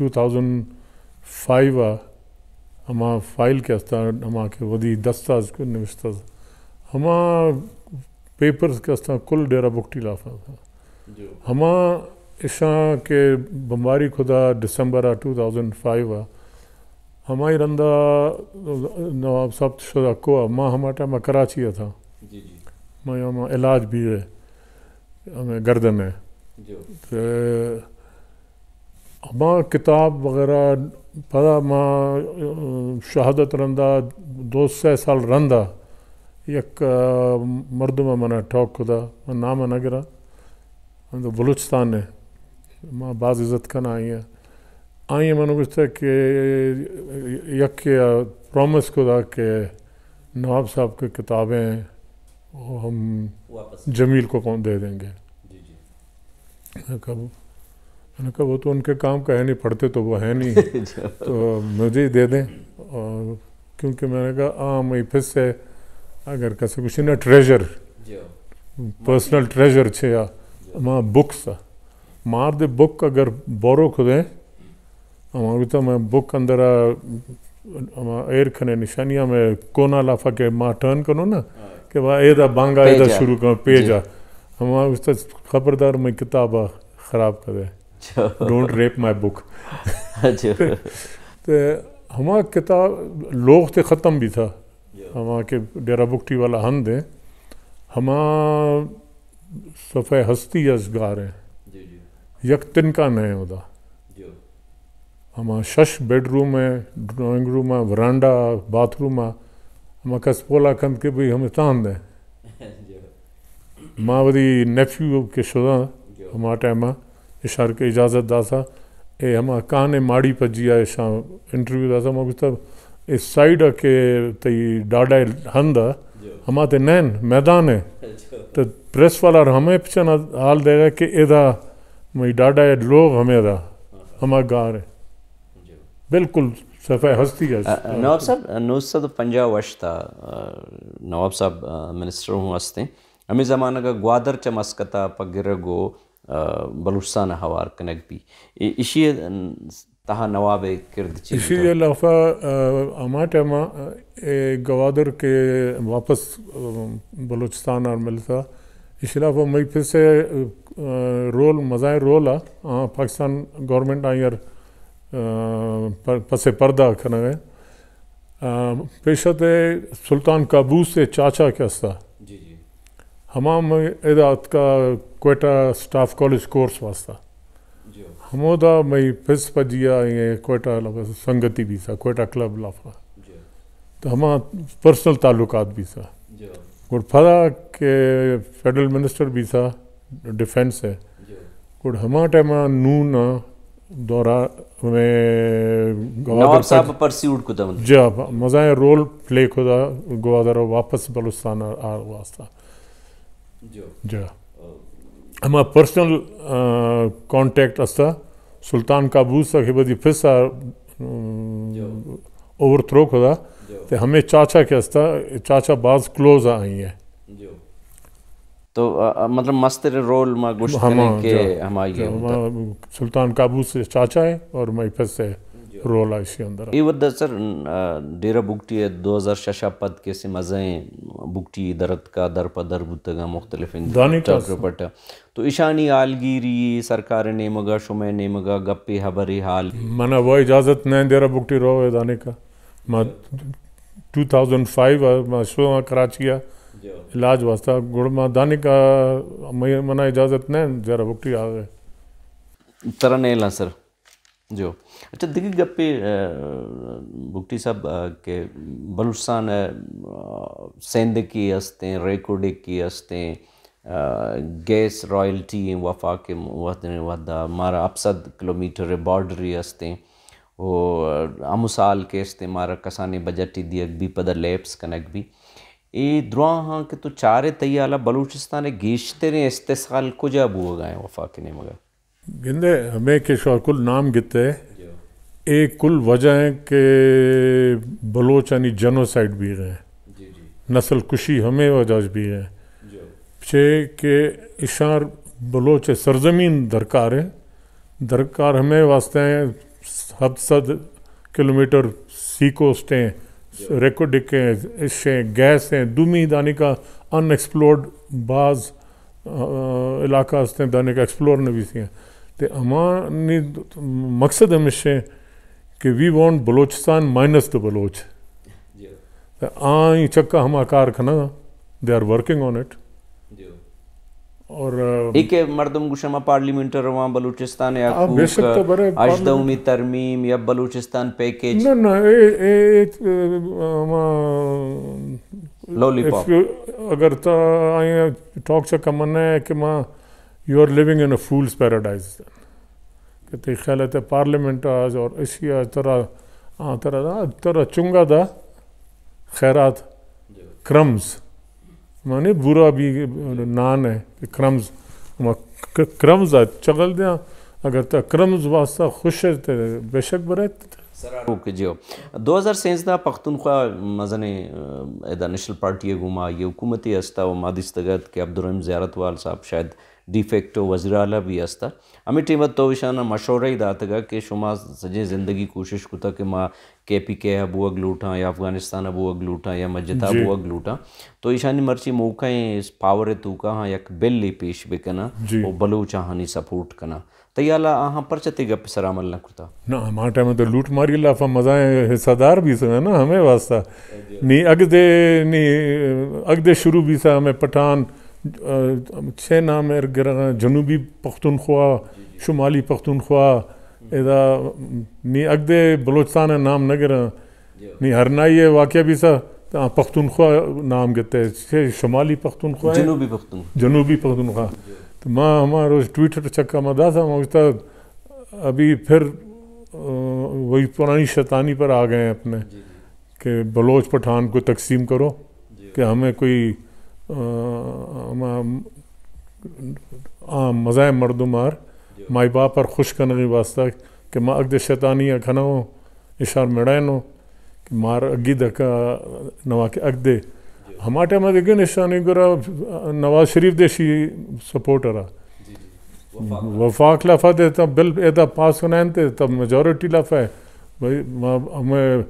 2005 ہما فائل کے استا ہما کے ودی دستاز کو نوشتہ ہما پیپرز کے استا کل ڈیرا بکٹی لافا تھا ہما عشاء کے بمباری خدا دسمبر 2005 ہماری رندہ نواب صاحب شدہ کو ماں ہمارا ٹائم کراچی تھا میں ہمیں علاج بھی ہے ہمیں گردن ہے ہمیں کتاب وغیرہ پڑھا ماں شہادت رندہ 200 سال رندہ یک مردم منا ٹاک خدا میں نام نگرہ بلوچستان ہے ماں بعض عزت کرنا آئی ہے آئی میں نے کچھ کہ یک پرومس خدا کہ نواب صاحب کی کتابیں ہم جمیل کو دے دیں گے. میں نے کہا وہ تو ان کے کام کا ہے نہیں پڑھتے تو وہ ہے نہیں تو مجھے ہی دے دیں. اور کیونکہ میں نے کہا میں پھر سے اگر کسی کچھ نہ ٹریجر پرسنل ٹریجر چھے یا ماں بکس مار دے بک اگر بورو کھدیں ہمارا تو میں بک اندر ایر کھنے نشانیاں میں کونا لافا کے ماں ٹرن کروں نا کہ وہ ایدہ بانگا ایدہ شروع کروں پیجا ہمارا اس تا خبردار میں کتاب خراب کر دے ڈونٹ ریپ مائی بک. تو ہمارا کتاب لوگ تے ختم بھی تھا ہمارا کے ڈیرا بکٹی والا ہند ہے ہمارا صفحہ ہستی ازگار ہیں یک تنکا نئے ہوتا ہمارا 6 بیڈ روم ہے ڈرائنگ روم ہے ورانڈا باتھ روم ہے ہمارا کس پولا کند کے بھی ہمیں تاند ہے ماں ودی نیپیو کے شدہ ہمارا ٹائم اشار کے اجازت دا سا اے ہمارا کانے ماڑی پجیا اشاں انٹرویو دا سا ماں کچھ اس سائڈ کے تی ڈاڈا ہند ہمارا تے نین میدان ہے تو پریس والا ہمیں پچھنا حال دے گا کہ ایدھا میں ڈاڈا لوگ ہمیں دا ہمارا گار ہے بالکل صفحہ ہستی ہے. نواب صاحب 1950 تا نواب صاحب منسٹر ہوں ہستے ہمیں زمانہ کا گوادر چ مسکتا پگر گو بلوچستان ہوار کنک بھی اسی تہا نواب کرد چیز اسی علاوہ اما ٹائمہ گوادر کے واپس بلوچستان اور ملتا اس علاوہ میں پھر سے رول مزائیں رول پاکستان گورنمنٹ آئر پس پردہ کرنا ہے پیشت سلطان قابوس سے چاچا کیستا ہمام ادات کا کوئٹہ سٹاف کالج کورس واسطہ ہمودا میں پس پجیا یہ کوئٹہ سنگتی بھی سا کوئٹہ کلب لافا تو ہما پرسنل تعلقات بھی سا اور پھدا کہ فیڈرل منسٹر بھی سا ڈیفینس ہے اور ہما ٹائمہ نون دورہ میں نواب صاحب پرسیوڈ کو دم جا مزائیں رول پلے خدا گوادر واپس بلوچستان آ واسطہ جا ہما پرسنل کانٹیکٹ استا سلطان قابوس کے بدی پھسا اوور تھرو خدا تو ہمیں چاچا کے استا چاچا بعض کلوز آئی ہیں تو مطلب مستر رول میں گوشت کریں کہ ہماری سلطان قابوس سے چاچا ہے اور میں پھر سے رول آئی اسی اندر یہ ود سر ڈیرہ بگٹی 2006 پد کے سے مزیں بگٹی درد کا در پدر بوتگا مختلف پٹ تو ایشانی آلگیری سرکار نیمگا شمع نیمگا گپی حبری حال منا وہ اجازت نہیں ڈیرہ بگٹی رو ہے دانے کا میں 2005 میں شروع کراچی علاج واسطہ گڑ میں دانے کا منا اجازت نہیں ڈیرہ بگٹی آ گئے طرح نہیں لا سر جو اچھا دیکھیں گپے بگٹی صاحب کہ بلوچستان سندھ کی ہستیں ریکوڈ کی ہستیں گیس رائلٹی وفاق وحدہ مارا اپسد کلومیٹر بارڈری ہستیں اور امسال کے ہستیں مارا کسانی بجٹی دیگ بھی پدر لیپس کنک بھی ای دروان ہاں کہ تو چارے تیالا بلوچستان گیشتے رہے استسخال کجا بو گئے وفاق نے مگر گندے ہمیں کہ شو کل نام گتے ایک کل وجہ ہے کہ بلوچ یعنی جنوسائیڈ بھی گئے نسل کشی ہمیں وجہ بھی ہے کہ اشار بلوچ سرزمین درکار ہے درکار ہمیں واسطے ہیں 700 کلومیٹر سی کوسٹ ہیں ریکوڈک ہیں اشیں گیس ہیں دومی دانی کا ان ایکسپلورڈ بعض علاقہ ہستے ہیں دانے کا ایکسپلور نہ بھی سی ہیں تو ہماری مقصد ہمیشہ کہ we want Balochistan minus the Baloch آئیں چکا ہما کار کھنا دے آر ورکنگ آن اٹ اور ایک مردم گوشما پارلیمنٹر وہاں بلوچستان یا اجدومی ترمیم یا بلوچستان پیکیج نہ لولی پاپ اگر تا آئیں ٹاک چکا منہ ہے کہ ماں you are living in a fool's paradise کہ تی خیالت ہے پارلیمنٹ آج اور اسی آج ترہ چنگا دا خیرات کرمز مانے برا بھی نان ہے کہ کرمز کرمز چگل دیا اگر تا کرمز واسطہ خوش ہے تو بے شک برے اوکے جیو 2013 پختونخوا مزن ایدہ نیشنل پارٹی گھوما یہ حکومتی ہستا و مادستگت کہ عبدالرحیم زیارت وال صاحب شاید ڈی فیکٹو وزیر اعلیٰ بھی ہستا ہمیں ٹیمت تو وشانہ مشورہ ہی داتگا کہ شما سجے زندگی کوشش کتا کہ ماں کے پی کے ابو اگ لوٹاں یا افغانستان ابو اگ لوٹاں یا مجتا ابو اگ لوٹاں تو ایشانی مرچی موقعیں اس پاور تو کہاں یک بل لی پیش بکنا وہ بلوچ آہانی سپورٹ کنا تیالا آہاں پرچتے گا پسر عمل نہ کرتا نا ہمارا ٹائم تو لوٹ ماری اللہ فا مزائیں حصہ دار بھی سا نا ہمیں واسطہ نہیں اگ دے شروع بھی سا ہمیں پٹھان چھ نام ہے جنوبی پختونخوا شمالی پختونخوا ادا نی اگ دے بلوچستان نام نہ گرا نی ہرنائی واقعہ بھی سا پختونخوا نام گتے شمالی پختونخوا جنوبی پختونخوا تو ماں ہمارا روز ٹویٹر چکا مدا تھا موجودہ ابھی پھر وہی پرانی شیطانی پر آ گئے ہیں اپنے کہ بلوچ پٹھان کو تقسیم کرو کہ ہمیں کوئی مزائیں مردمار مائی باپ پر خوش کرنے واسطہ کہ ماں اگد شیطانی کھنا ہو اشار مڑائنو کہ مار اگی دکا نوا کے اگ دے ہمارے ٹائم دیکھیں نشانی گرا نواز شریف دیشی سپورٹر وفاق لفا دے تب بل ایدا پاس کنائن تے تب میجورٹی لفا ہے بھائی ہمیں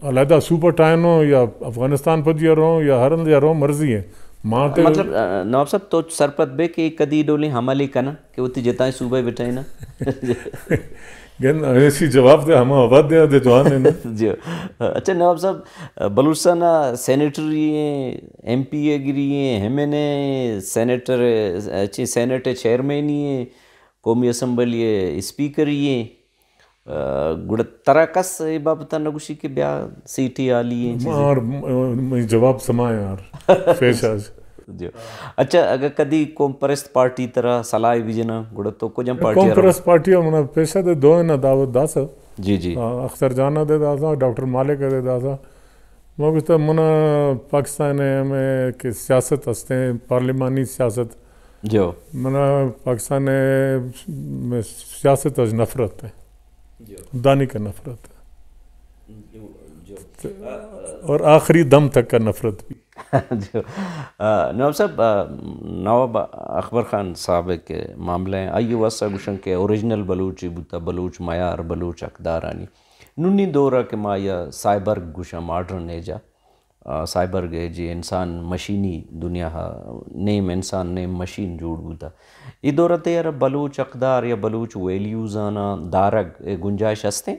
علیحدہ سپر ٹائن ہو یا افغانستان پر جی رہو یا ہرن جا رہو مرضی ہے مطلب نواب صاحب تو سرپت بے کہ کدی ڈولی حملی کنا کہ وہ جتائیں صوبہ بیٹھائیں نا گن ایسی جواب دے ہم آباد دے تو آنے نا جی اچھا نواب صاحب بلوچستان سینیٹری ہیں ایم پی اے گری ہیں ہمیں نے سینیٹر اچھی سینیٹ چیئرمین ہی ہیں قومی اسمبلی اسپیکر ہی ہیں گڑ تراکس بابتا نگوشی کے بیا سیٹی آلی ہیں اور جواب سمائے یار پیش آج جو اچھا اگر کدی قوم پرست پارٹی طرح صلاح ویجنا گڑ تو کجم پارٹی قوم پرست پارٹی منا پیشہ دے دو نا دعوت داسا جی جی اختر جانا دے داسا ڈاکٹر مالک دے داسا مگر منا پاکستان میں کہ سیاست ہستے ہیں پارلیمانی سیاست جو منا پاکستان میں سیاست از نفرت ہے دانی کا نفرت ہے اور آخری دم تک کا نفرت بھی جو نواب صاحب نواب اکبر خان صاحب کے معاملے ہیں آئیے واسطہ گوشن کے اوریجنل بلوچی بوتا بلوچ معیار بلوچ اقدارانی نونی دورہ کے ما یا سائبر گوشا ماڈرن ایجا سائبر گئے جی انسان مشینی دنیا نیم انسان نیم مشین جوڑ بوتا یہ دورہ تے یار بلوچ اقدار یا بلوچ ویلیوز آنا دارگ گنجائش ہستے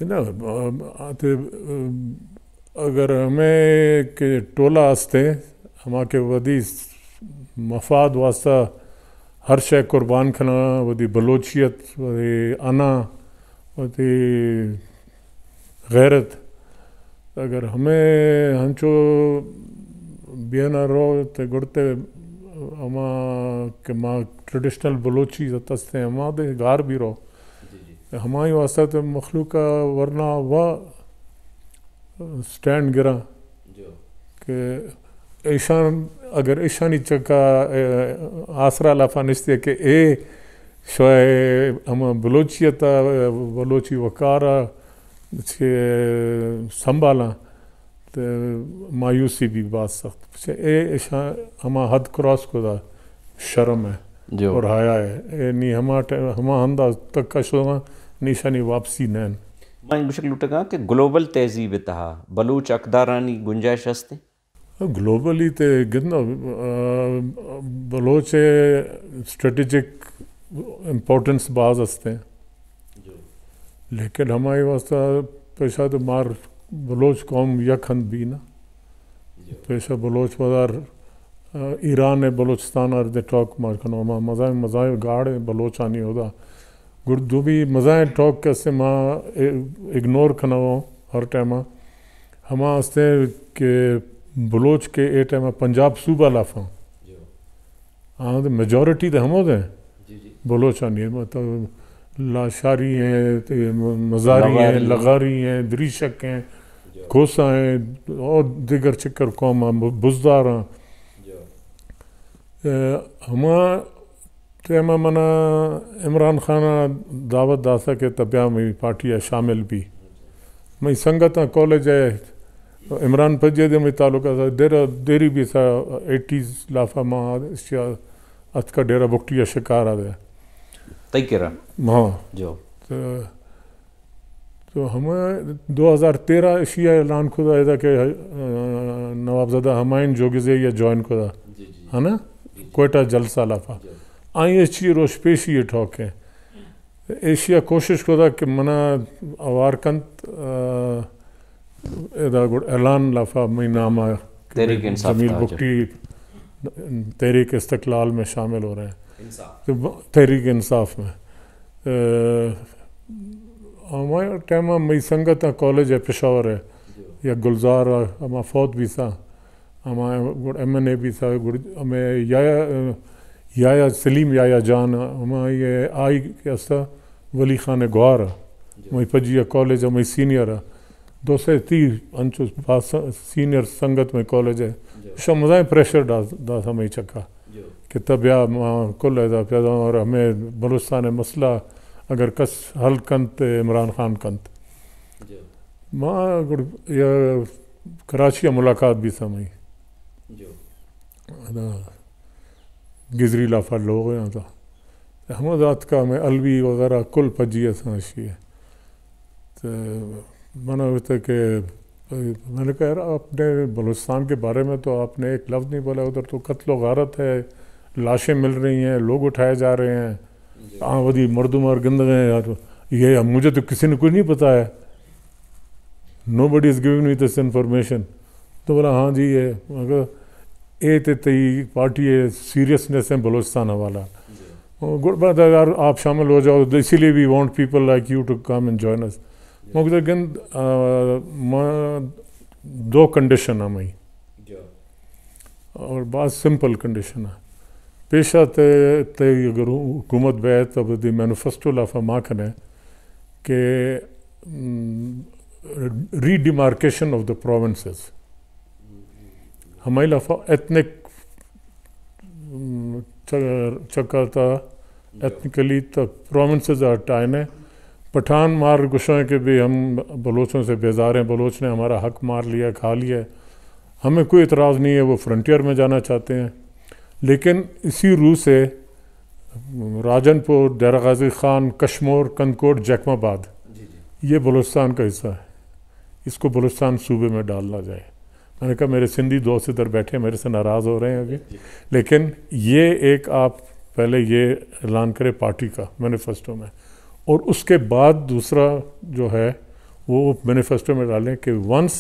نا اگر ہمیں کہ ٹولہ ہستے ہما کے ودی مفاد واسطہ ہر شے قربان کھنا ودی بلوچیت ودی انا ودی غیرت اگر ہمیں ہنچو بینا رو تے گڑتے ہما کہ ماں ٹریڈیشنل بلوچی تستے ہما دے گار بھی رو ہماری واسطہ تو مخلوق ورنہ و سٹینڈ گرا کہ ایشان اگر ایشانی چکا آسرا لفا نشتے کہ اے شوئے ہم بلوچیتا بلوچی وقارا سنبھالا تو مایوسی بھی بات سخت اے ایشان ہما حد کراس کو دا شرم ہے اور حیا ہے نی ہما ہندہ تک کا شوما نیشانی واپسی نین میں بشک لوٹا کہا کہ گلوبل تہذیب تہا بلوچ اقدارانی گنجائش ہستے گلوبلی تے گدنا بلوچ اسٹریٹجک امپورٹنس بعض ہستے ہیں لیکن ہمارے واسطہ پیشہ تو مار بلوچ قوم یکھند بھی نا پیشہ بلوچ مدار ایران ہے بلوچستان اور دے ٹاک مار کنو مزائیں گاڑ بلوچانی ہودا گردو بھی مزائیں ٹاک کیسے ماں اگنور کھنا ہو ہر ٹائمہ ہما ہستے کہ بلوچ کے اے ٹائمہ پنجاب صوبہ لافاں ہاں تو میجورٹی تو ہم ہوتے ہیں بلوچانی مطلب لاشاری ہیں مزاری ہیں لغاری ہیں دریشک ہیں کھوسا ہیں اور دیگر چکر قوم ہیں بزدار ہیں ہما ٹائمہ منا عمران خانہ دعوت داسا کے طبیعہ میں پارٹی ہے شامل بھی میں سنگت کالج ہے عمران پجے دے میں تعلقہ تھا دیری بھی تھا 80s لافا ماں ات کا ڈیرہ بکٹی شکار آ دے تیکرہ ہاں جو تو ہمیں 2013 اشیاء اعلان خدا ہے کہ نوابزادہ ہمائن جوگزے یا جوائن خدا ہے نا کوئٹہ جلسہ لافا آئیں اچھی روش پیشی ٹھوک ہے ایشیا کوشش خدا کہ منا اوار کنت اعلان لافا میں نامہ جمیل بگٹی تحریک استقلال میں شامل ہو رہے ہیں تحریک انصاف میں ہمارے ٹائمہ میں سنگت کالج ہے پشاور ہے یا گلزار ہمارا فوت بھی تھا ہمارا ایم این اے بھی تھا ہمیں یا سلیم یا جان ہمیں یہ آئی کیسا ولی خان گوار میں پجیا کالج ہے میں سینئر ہے 230 انچو سینئر سنگت میں کالج ہے شو مزائیں پریشر دا ہمیں چکا کہ طبیعہ کل ایدا پیدا اور ہمیں بلوچستان مسئلہ اگر کس حل کنت عمران خان کنت ماں یا کراچی ملاقات بھی سمجھ گزری لافا لوگ ہیں تو ہم ذات کا میں الوی وغیرہ کل پجی سمجھی ہے تو منع ہوتا کہ میں نے کہا یار آپ نے بلوچستان کے بارے میں تو آپ نے ایک لفظ نہیں بولا، ادھر تو قتل و غارت ہے، لاشیں مل رہی ہیں، لوگ اٹھائے جا رہے ہیں، ودی مردم اور گندگ ہیں یار، یہ مجھے تو کسی نے کچھ نہیں پتا ہے، نو بڈی is giving me this information. تو بولا ہاں جی یہ مگر اے تی پارٹی ہے سیریسنیس ہے بلوچستان حوالہ گڈ بات ہے یار آپ شامل ہو جاؤ، اسی لیے we want people like you to come and join us. مگر گند دو کنڈیشن ہیں مئی اور بات سمپل کنڈیشن ہے پیشہ تے اگر حکومت بیت تو دی مینیفیسٹو لافا ماکن ہے کہ ری ڈیمارکیشن آف دا پروونسز ہماری لافا ایتھنک چکا تھا ایتھنکلی تو پروونسز آر ٹائن ہے پٹھان مار گشوں کہ بھی ہم بلوچوں سے بیزار ہیں، بلوچ نے ہمارا حق مار لیا کھا لیا ہے، ہمیں کوئی اعتراض نہیں ہے، وہ فرنٹیئر میں جانا چاہتے ہیں. لیکن اسی روح سے راجن پور، ڈیرہ غازی خان، کشمور، کنکوٹ، جیکم آباد یہ بلوچستان کا حصہ ہے، اس کو بلوچستان صوبے میں ڈالنا جائے. میں نے کہا میرے سندھی دوست ادھر بیٹھے میرے سے ناراض ہو رہے ہیں ابھی، لیکن یہ ایک آپ پہلے یہ اعلان کرے پارٹی کا مینیفیسٹو میں، اور اس کے بعد دوسرا جو ہے وہ مینیفیسٹو میں ڈالیں کہ once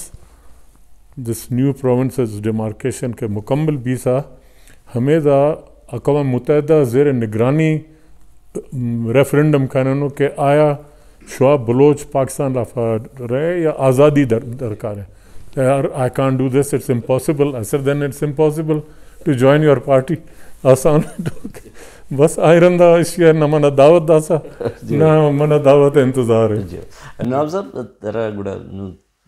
this new provinces demarcation کے مکمل بیسا ہمیں دا اقوام متحدہ زیر نگرانی ریفرنڈم قانونوں کہ آیا شعب بلوچ پاکستان لافا رہے یا آزادی درکار ہے. I can't do this, it's impossible. I said then it's impossible to join your party. آسان بس آئرندہ اشیاء نہ منا دعوت داسا نہ منا دعوت انتظار ہے. نواب صاحب ترا گڑا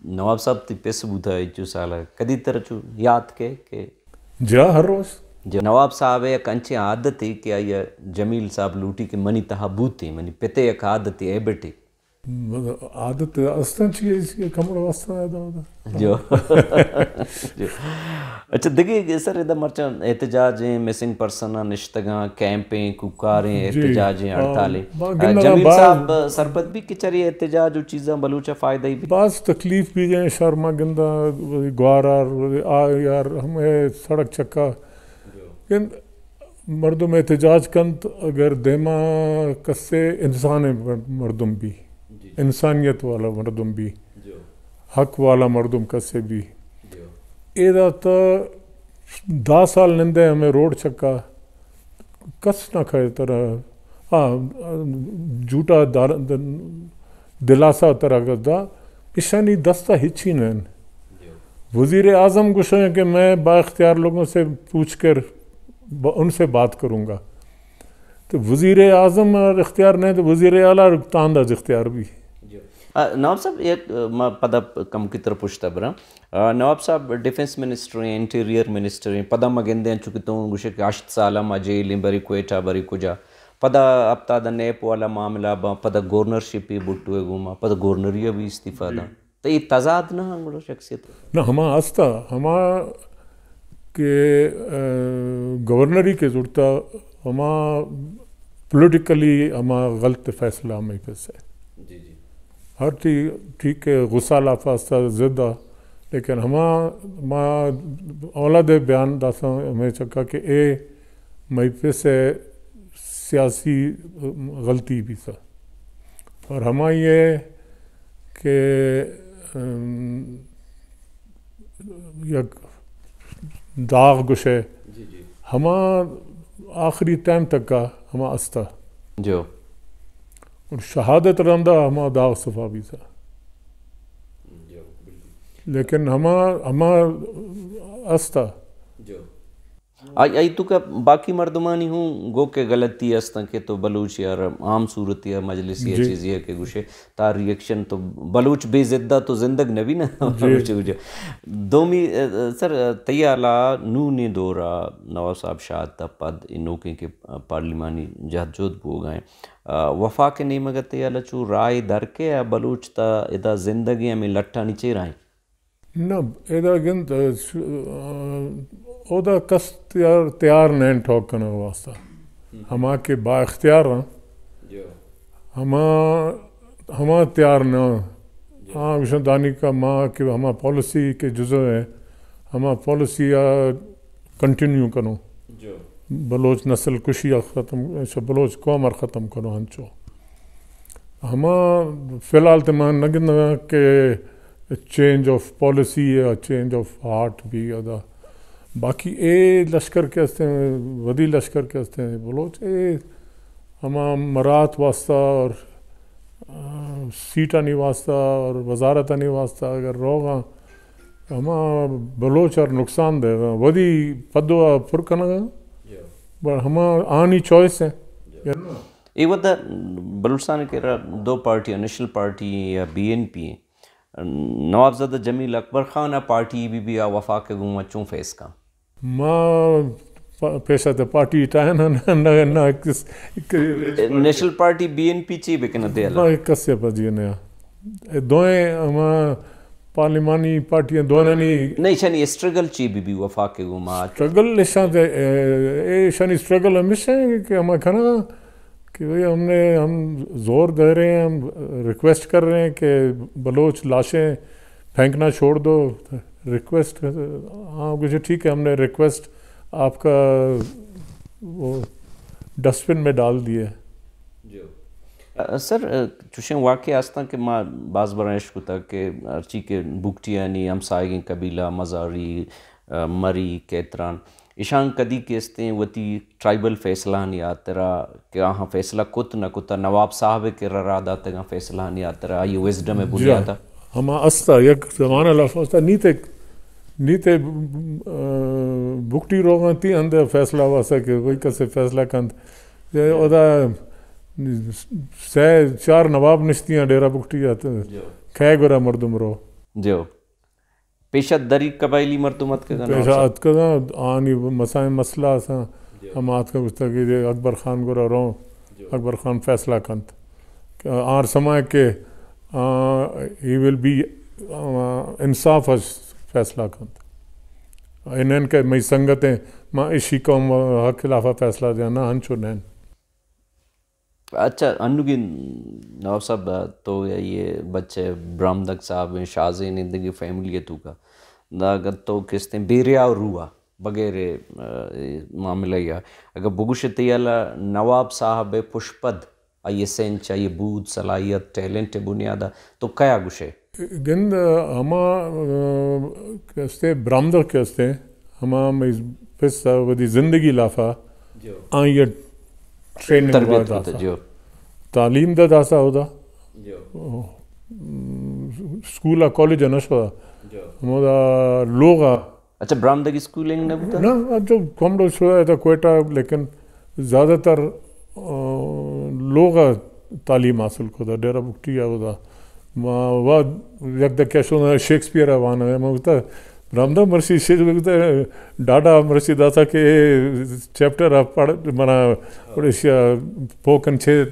نواب صاحب تی پیس بوتا ہے چو سالا کدی تر چو یاد کے جا ہر روز نواب صاحب ایک انچے عادت ہے کہ آیا جمیل صاحب لوٹی کے منی تہا بوتی منی پیتے ایک عادت ہے بیٹی عادت استن چیئے کمڑ واسطہ ہے جو اچھا دیکھیں سر ادھا مرچہ احتجاجیں مسنگ پرسنہ نشتگاں کیمپیں کوکاریں احتجاجیں ہڑتالیں جمیل صاحب سرپت بھی کچری احتجاج و چیزاں بلوچہ فائدہ ہی بھی بعض تکلیف بھی جائیں شرما گندہ گوارار یار ہمیں سڑک چکا مردم احتجاج کند اگر دیما کسے انسان مردم بھی انسانیت والا مردم بھی حق والا مردم کسے بھی ایدہ تا 10 سال نندے ہمیں روڈ چکا کس نہ کھائے طرح جھوٹا دلاسا طرح گزدہ اشانی دستہ ہچی نین. وزیر اعظم گوشوں ہیں کہ میں با اختیار لوگوں سے پوچھ کر ان سے بات کروں گا، تو وزیر اعظم اختیار نہیں تو وزیر اعلیٰ تانداز اختیار بھی. نواب صاحب ایک پدا کم کی طرف پوچھتا برا نواب صاحب ڈیفنس منسٹر ہیں، انٹیریئر منسٹر ہیں، پدا مگندے ہیں چونکہ تو گوشے کہ 8 سالہ ما جیلیں بری کوئٹہ بری کجا پدا ابتا دا نیپ والا معاملہ با پدا گورنرشپی بٹوئے گوما پدا گورنریء بھی استعفیٰ دا تو یہ تضاد نہ ہنگڑو شخصیت نہ ہما آستا ہما کہ گورنری کے ضرورتا ہما پولیٹیکلی ہما غلط فیصلہ ہمیں پیسے ہر ٹھیک ہے غصہ لافاستہ زدہ، لیکن ہما اولاد بیان داسا ہمیں چکا کہ اے میں پیسے سیاسی غلطی بھی سا، اور ہما یہ کہ یک داغ گشے ہما آخری ٹائم تک کا ہما استا جو اور شہادت رندہ ہما داغ صفا بھی سا، لیکن ہما استا آئی تو کہ باقی مردمانی ہوں گو کہ غلطی استن کہ تو بلوچ یا عام صورت یا مجلسی چیز یہ کہ گوشے تا ریئیکشن تو بلوچ بے زدہ تو زندگ نبی نا دومی سر تیالا نو نے دورا نواب صاحب شاہد تا پد انوکیں کے پارلیمانی جہد جود بو گئے وفاق نہیں مگر تیالا چو رائے در کے بلوچ تا ادا زندگی ہمیں لٹھا نیچے رائیں نہ ادا گند اودا کس تیار نین ٹھوک کرنا واسطہ ہما کے با اختیار ہیں ہما تیار نہ ہاں وشن دانی کا ماں کہ ہما پالیسی کے جزو ہے ہما پالیسی کنٹینیو کرو بلوچ نسل کشی ختم بلوچ قوم ختم کرو ہنچو ہما فی الحال تمان نگن کہ چینج آف پالیسی یا چینج آف ہارٹ بھی ادا باقی اے لشکر کے ہستے ہیں ودی لشکر کے ہستے ہیں بلوچ اے ہما مرات واسطہ اور سیٹا نہیں واسطہ اور وزارت نہیں واسطہ اگر روگاں ہما بلوچ اور نقصان دے گا ودی پدو پرکنا گا ہما آنی چوائس ہیں یہ ودا بلوچستان کے دو پارٹی نیشنل پارٹی یا B N P Nawabzada Jamil Akbar Khan party بھی وفاق کے گوما چون فیس کا ماں پیسہ تو پارٹی ٹائنا نہ national party B N P چی بکنا دے اللہ کسے پجی نیا دوئیں ہما پارلیمانی پارٹیاں دونوں نہیں شانی اسٹرگل چی بھی وفاق کے گوما اسٹرگل شانی اسٹرگل ہمیشہ ہے کہ ہمیں کھانا کہ بھئی ہم زور دے رہے ہیں ہم ریکویسٹ کر رہے ہیں کہ بلوچ لاشیں پھینکنا چھوڑ دو ریکویسٹ ہاں کچھ ٹھیک ہے ہم نے ریکویسٹ آپ کا وہ ڈسٹ بن میں ڈال دیے سر چوشیں واقعی آستا کہ ماں باز برائش کو تھا کہ ارچی کے بگٹی یعنی ہمسائیں قبیلہ مزاری مری کیتران ایشان کدی کیستے ہیں وتی ٹرائبل فیصلہ نہیں آتا رہا کہ آہاں فیصلہ کت نہ کتا نواب صاحب کے رراد آتے گا فیصلہ نہیں آتا رہا یہ وزڈم ہے بنیادہ ہما استا یک زمانہ لفظتا نیتے بکٹی روگاں تی اندر فیصلہ واسا کہ کوئی کسے فیصلہ کند ادا سے چار نواب نشتیاں ڈیرہ بکٹی آتے کھے گرہ مردم رو جو پیشت دری قبائلی مردمت کے پیشت کا آنی مسائل مسئلہ سا ہم آت کا گستا کہ اکبر خان گرہ رو اکبر خان فیصلہ کند آر سمائے کہ he will be انصاف فیصلہ کند انہن کے میں سنگتیں ماں اشی قوم حق خلافہ فیصلہ دینا ہنچو نین اچھا انوگی نواب صاحب تو یہ بچے برامدک صاحب شازے نندگی فیملی تو کا اگر تو کستے بیریا اور روح بغیر معاملہ یا اگر بگوشتی اللہ نواب صاحب پشپد آئیے سینچ آئیے بود صلاحیت ٹیلنٹ بنیادہ تو کیا گوشے گند ہما کستے برامدک کستے ہما پس ودی زندگی لافا آئیے ٹریننگ واسطہ تعلیم دا داسا ہودا سکولا کالج نشوا ہمارا لوگا اچھا برامدگی سکولنگ نہ نا جو کمرو شوا تھا کوئٹہ لیکن زیادہ تر لوگا تعلیم حاصل کو دا ڈیرہ بکٹی ہودا وہ یک دا کیشو شیکسپیئر وانا ہے میں بتا برامدہ مرسی شیکسپیئر ڈاڈا مرسی داسا کہ چیپٹر آپ پڑھ منا پڑھشیا پوکن چھے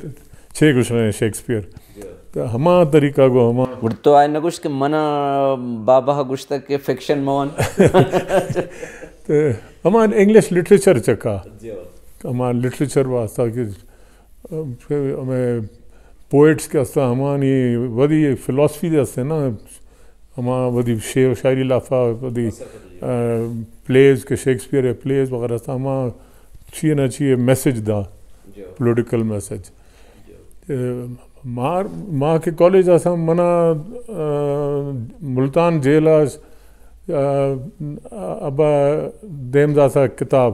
کچھ رہے ہیں شیکسپیئر ہما طریقہ گو ہما تو آئے نہ کچھ کہ منا بابا گشتہ کے فکشن موان ہما انگلش لٹریچر چکا ہما لٹریچر واسطہ کہ ہمیں پوئٹس کے واسطہ ہمانی ودی فلسفی دے واسطے نا ہما ودی شعر و شاعری لافا ودی پلیز کے شیکسپیئر پلیز وغیرہ تھا ہما چیئے نہ چیئے میسیج دا پولیٹیکل میسیج ماں کے کالج آسا منا ملتان جیل ابا دیم داسا کتاب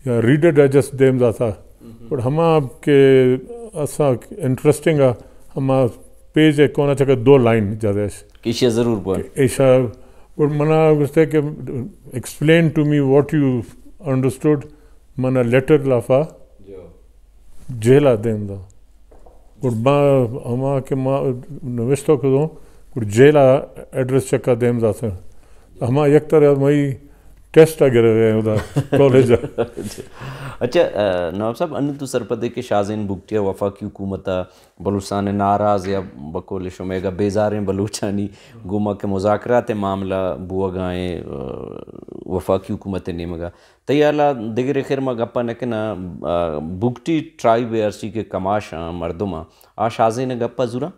یا ریڈر ڈائجسٹ دیم داسا اور ہما کے اسا انٹرسٹنگ ہما پیج ہے کونا چکا 2 لائن جادیش ایشیا ضرور پڑھ ایشا اور منا گستے کہ explain to me what you understood mana letter lafa jela denda kur ma ama ke ma navishto ko kur jela address checka demda tha hama yaktar mai test اگر کالج. اچھا نواب صاحب ان تو سرپدے کے شازین بگٹی وفاقی حکومت بلوچستان ناراض یا بقول شمیگا بیزاریں بلوچانی گوما کے مذاکرات معاملہ بوا گائیں وفاقی حکومت نیمگا تیالا دگری خیرما گپا نکنا بگٹی ٹرائب ارسی کے کماش مردما آ شازین گپا زورا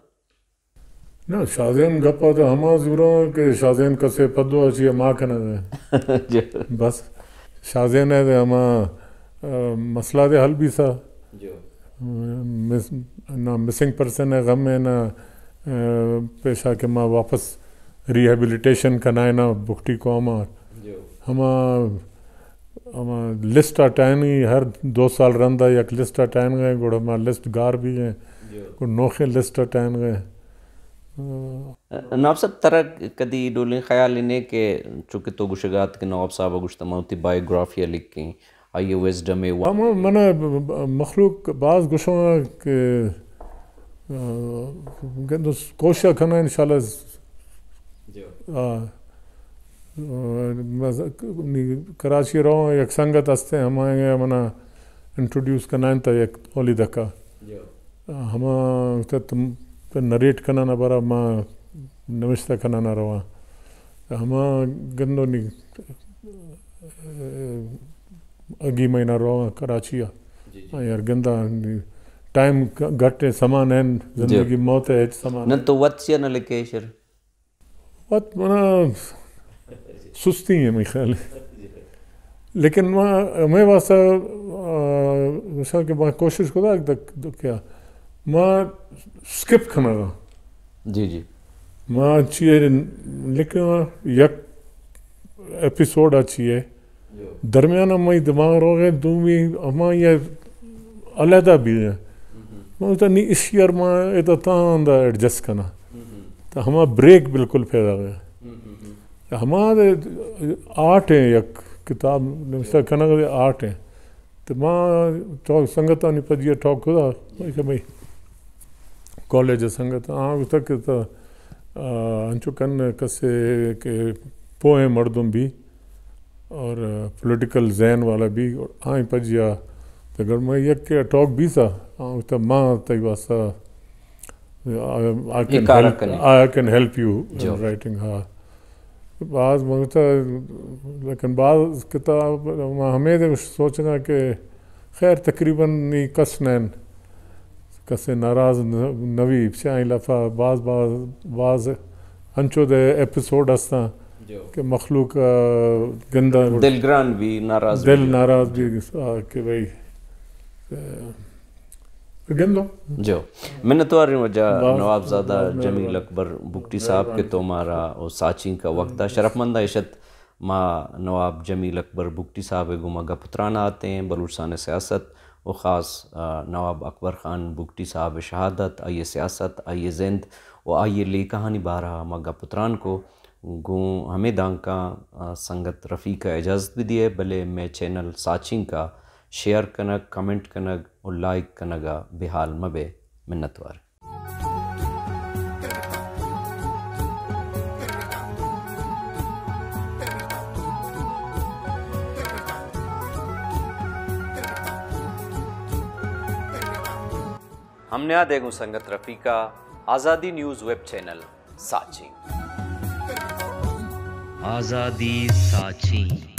نہ شازین گپا تو ہما زوروں کہ شازین کسے پدو اچھی ماں کنا دے بس شازین ہے دے ہما مسئلہ دے حل بھی سا نہ مسنگ پرسن ہے غم ہے نہ پیشہ کہ ماں واپس ریہیبلیٹیشن کنا ہے نہ بکٹی کو ہما لسٹ اٹائن ہی ہر 2 سال رندہ یک لسٹ اٹائن گئے گوڑا ہما لسٹ گار بھی ہیں کوئی نوخے لسٹ اٹائن گئے. نواب صاحب ترہ کدی ڈولیں خیال انہیں کہ چونکہ تو گشگات کے نواب صاحب گشتماوتی بائیوگرافیہ لکھیں آئیے وزڈم منا مخلوق بعض گشوں کہ کوشش کرنا انشاءاللہ کراچی رہو یک سنگت ہستے ہمیں منا انٹروڈیوس کرنا ہے تا یک اولی دکا ہمیں نریٹ کرنا نہ برا ماں نوشتہ کرنا نہ رہا ہماں گندو نہیں اگی مہینہ رہا کراچی یار گندہ ٹائم گھٹے سامان ہے زندگی موت ہے سامان نہ تو وقت سے نہ لکھے شر وقت منا سستی ہے میرے خیال لیکن میں واسطہ مثال کہ میں کوشش کرتا کیا ماں سکپ کھنا گا جی ماں اچھی ہے لکھنا یک ایپیسوڈ اچھی ہے درمیانہ میں دماغ رو گئے دومی ہماں یہ علیحدہ بھی ہے میں تو نہیں اس ایئر ماں ایتا تاں دا ایڈجسٹ کرنا تو ہماں بریک بالکل پیدا گیا ہماں آرٹ ہیں یک کتاب نوشتہ کرنا گا آرٹ ہیں تو ماں ٹاک سنگت آنی پجیے ٹاک خدا کہ بھائی کالج سنگت اس تک انچکن کسے کہ پوئیں مردم بھی اور پولیٹیکل ذہن والا بھی اور آئیں پجیا تو اگر میں یک کے ٹاک بھی سا اس تک ماں تی واسطہ I can help you in writing ہاں بعض مانگتا لیکن بعض کتاب ہمیں سوچنا کہ خیر تقریباً نہیں کسنین کسے ناراض نوی پچھائیں لفا بعض ہنچو دے ایپیسوڈ ہستا کہ مخلوق گندہ دلگران بھی ناراض دل ناراض بھی کہ بھائی گندو جو میں نے تو آ رہی وجہ نوابزادہ جمیل اکبر بگٹی صاحب کے تو مارا اور ساچینک کا وقتہ شرف مندہ عشت ماں نواب جمیل اکبر بگٹی صاحب گما گا پترانہ آتے ہیں بلوچستان سیاست و خاص نواب اکبر خان بگٹی صاحب شہادت آئیے سیاست آئیے زند و آئیے لے کہانی بارہ مگا پتران کو گوں ہمیں دان کا سنگت رفیق کا اجازت بھی دیے بلے میں چینل ساچینک کا شیئر کنگ کمنٹ کنگ اور لائک کنگا بحال مبے منتوار. ہم نے دیکھوں سنگت رفیقہ آزادی نیوز ویب چینل ساچینک. آزادی ساچینک.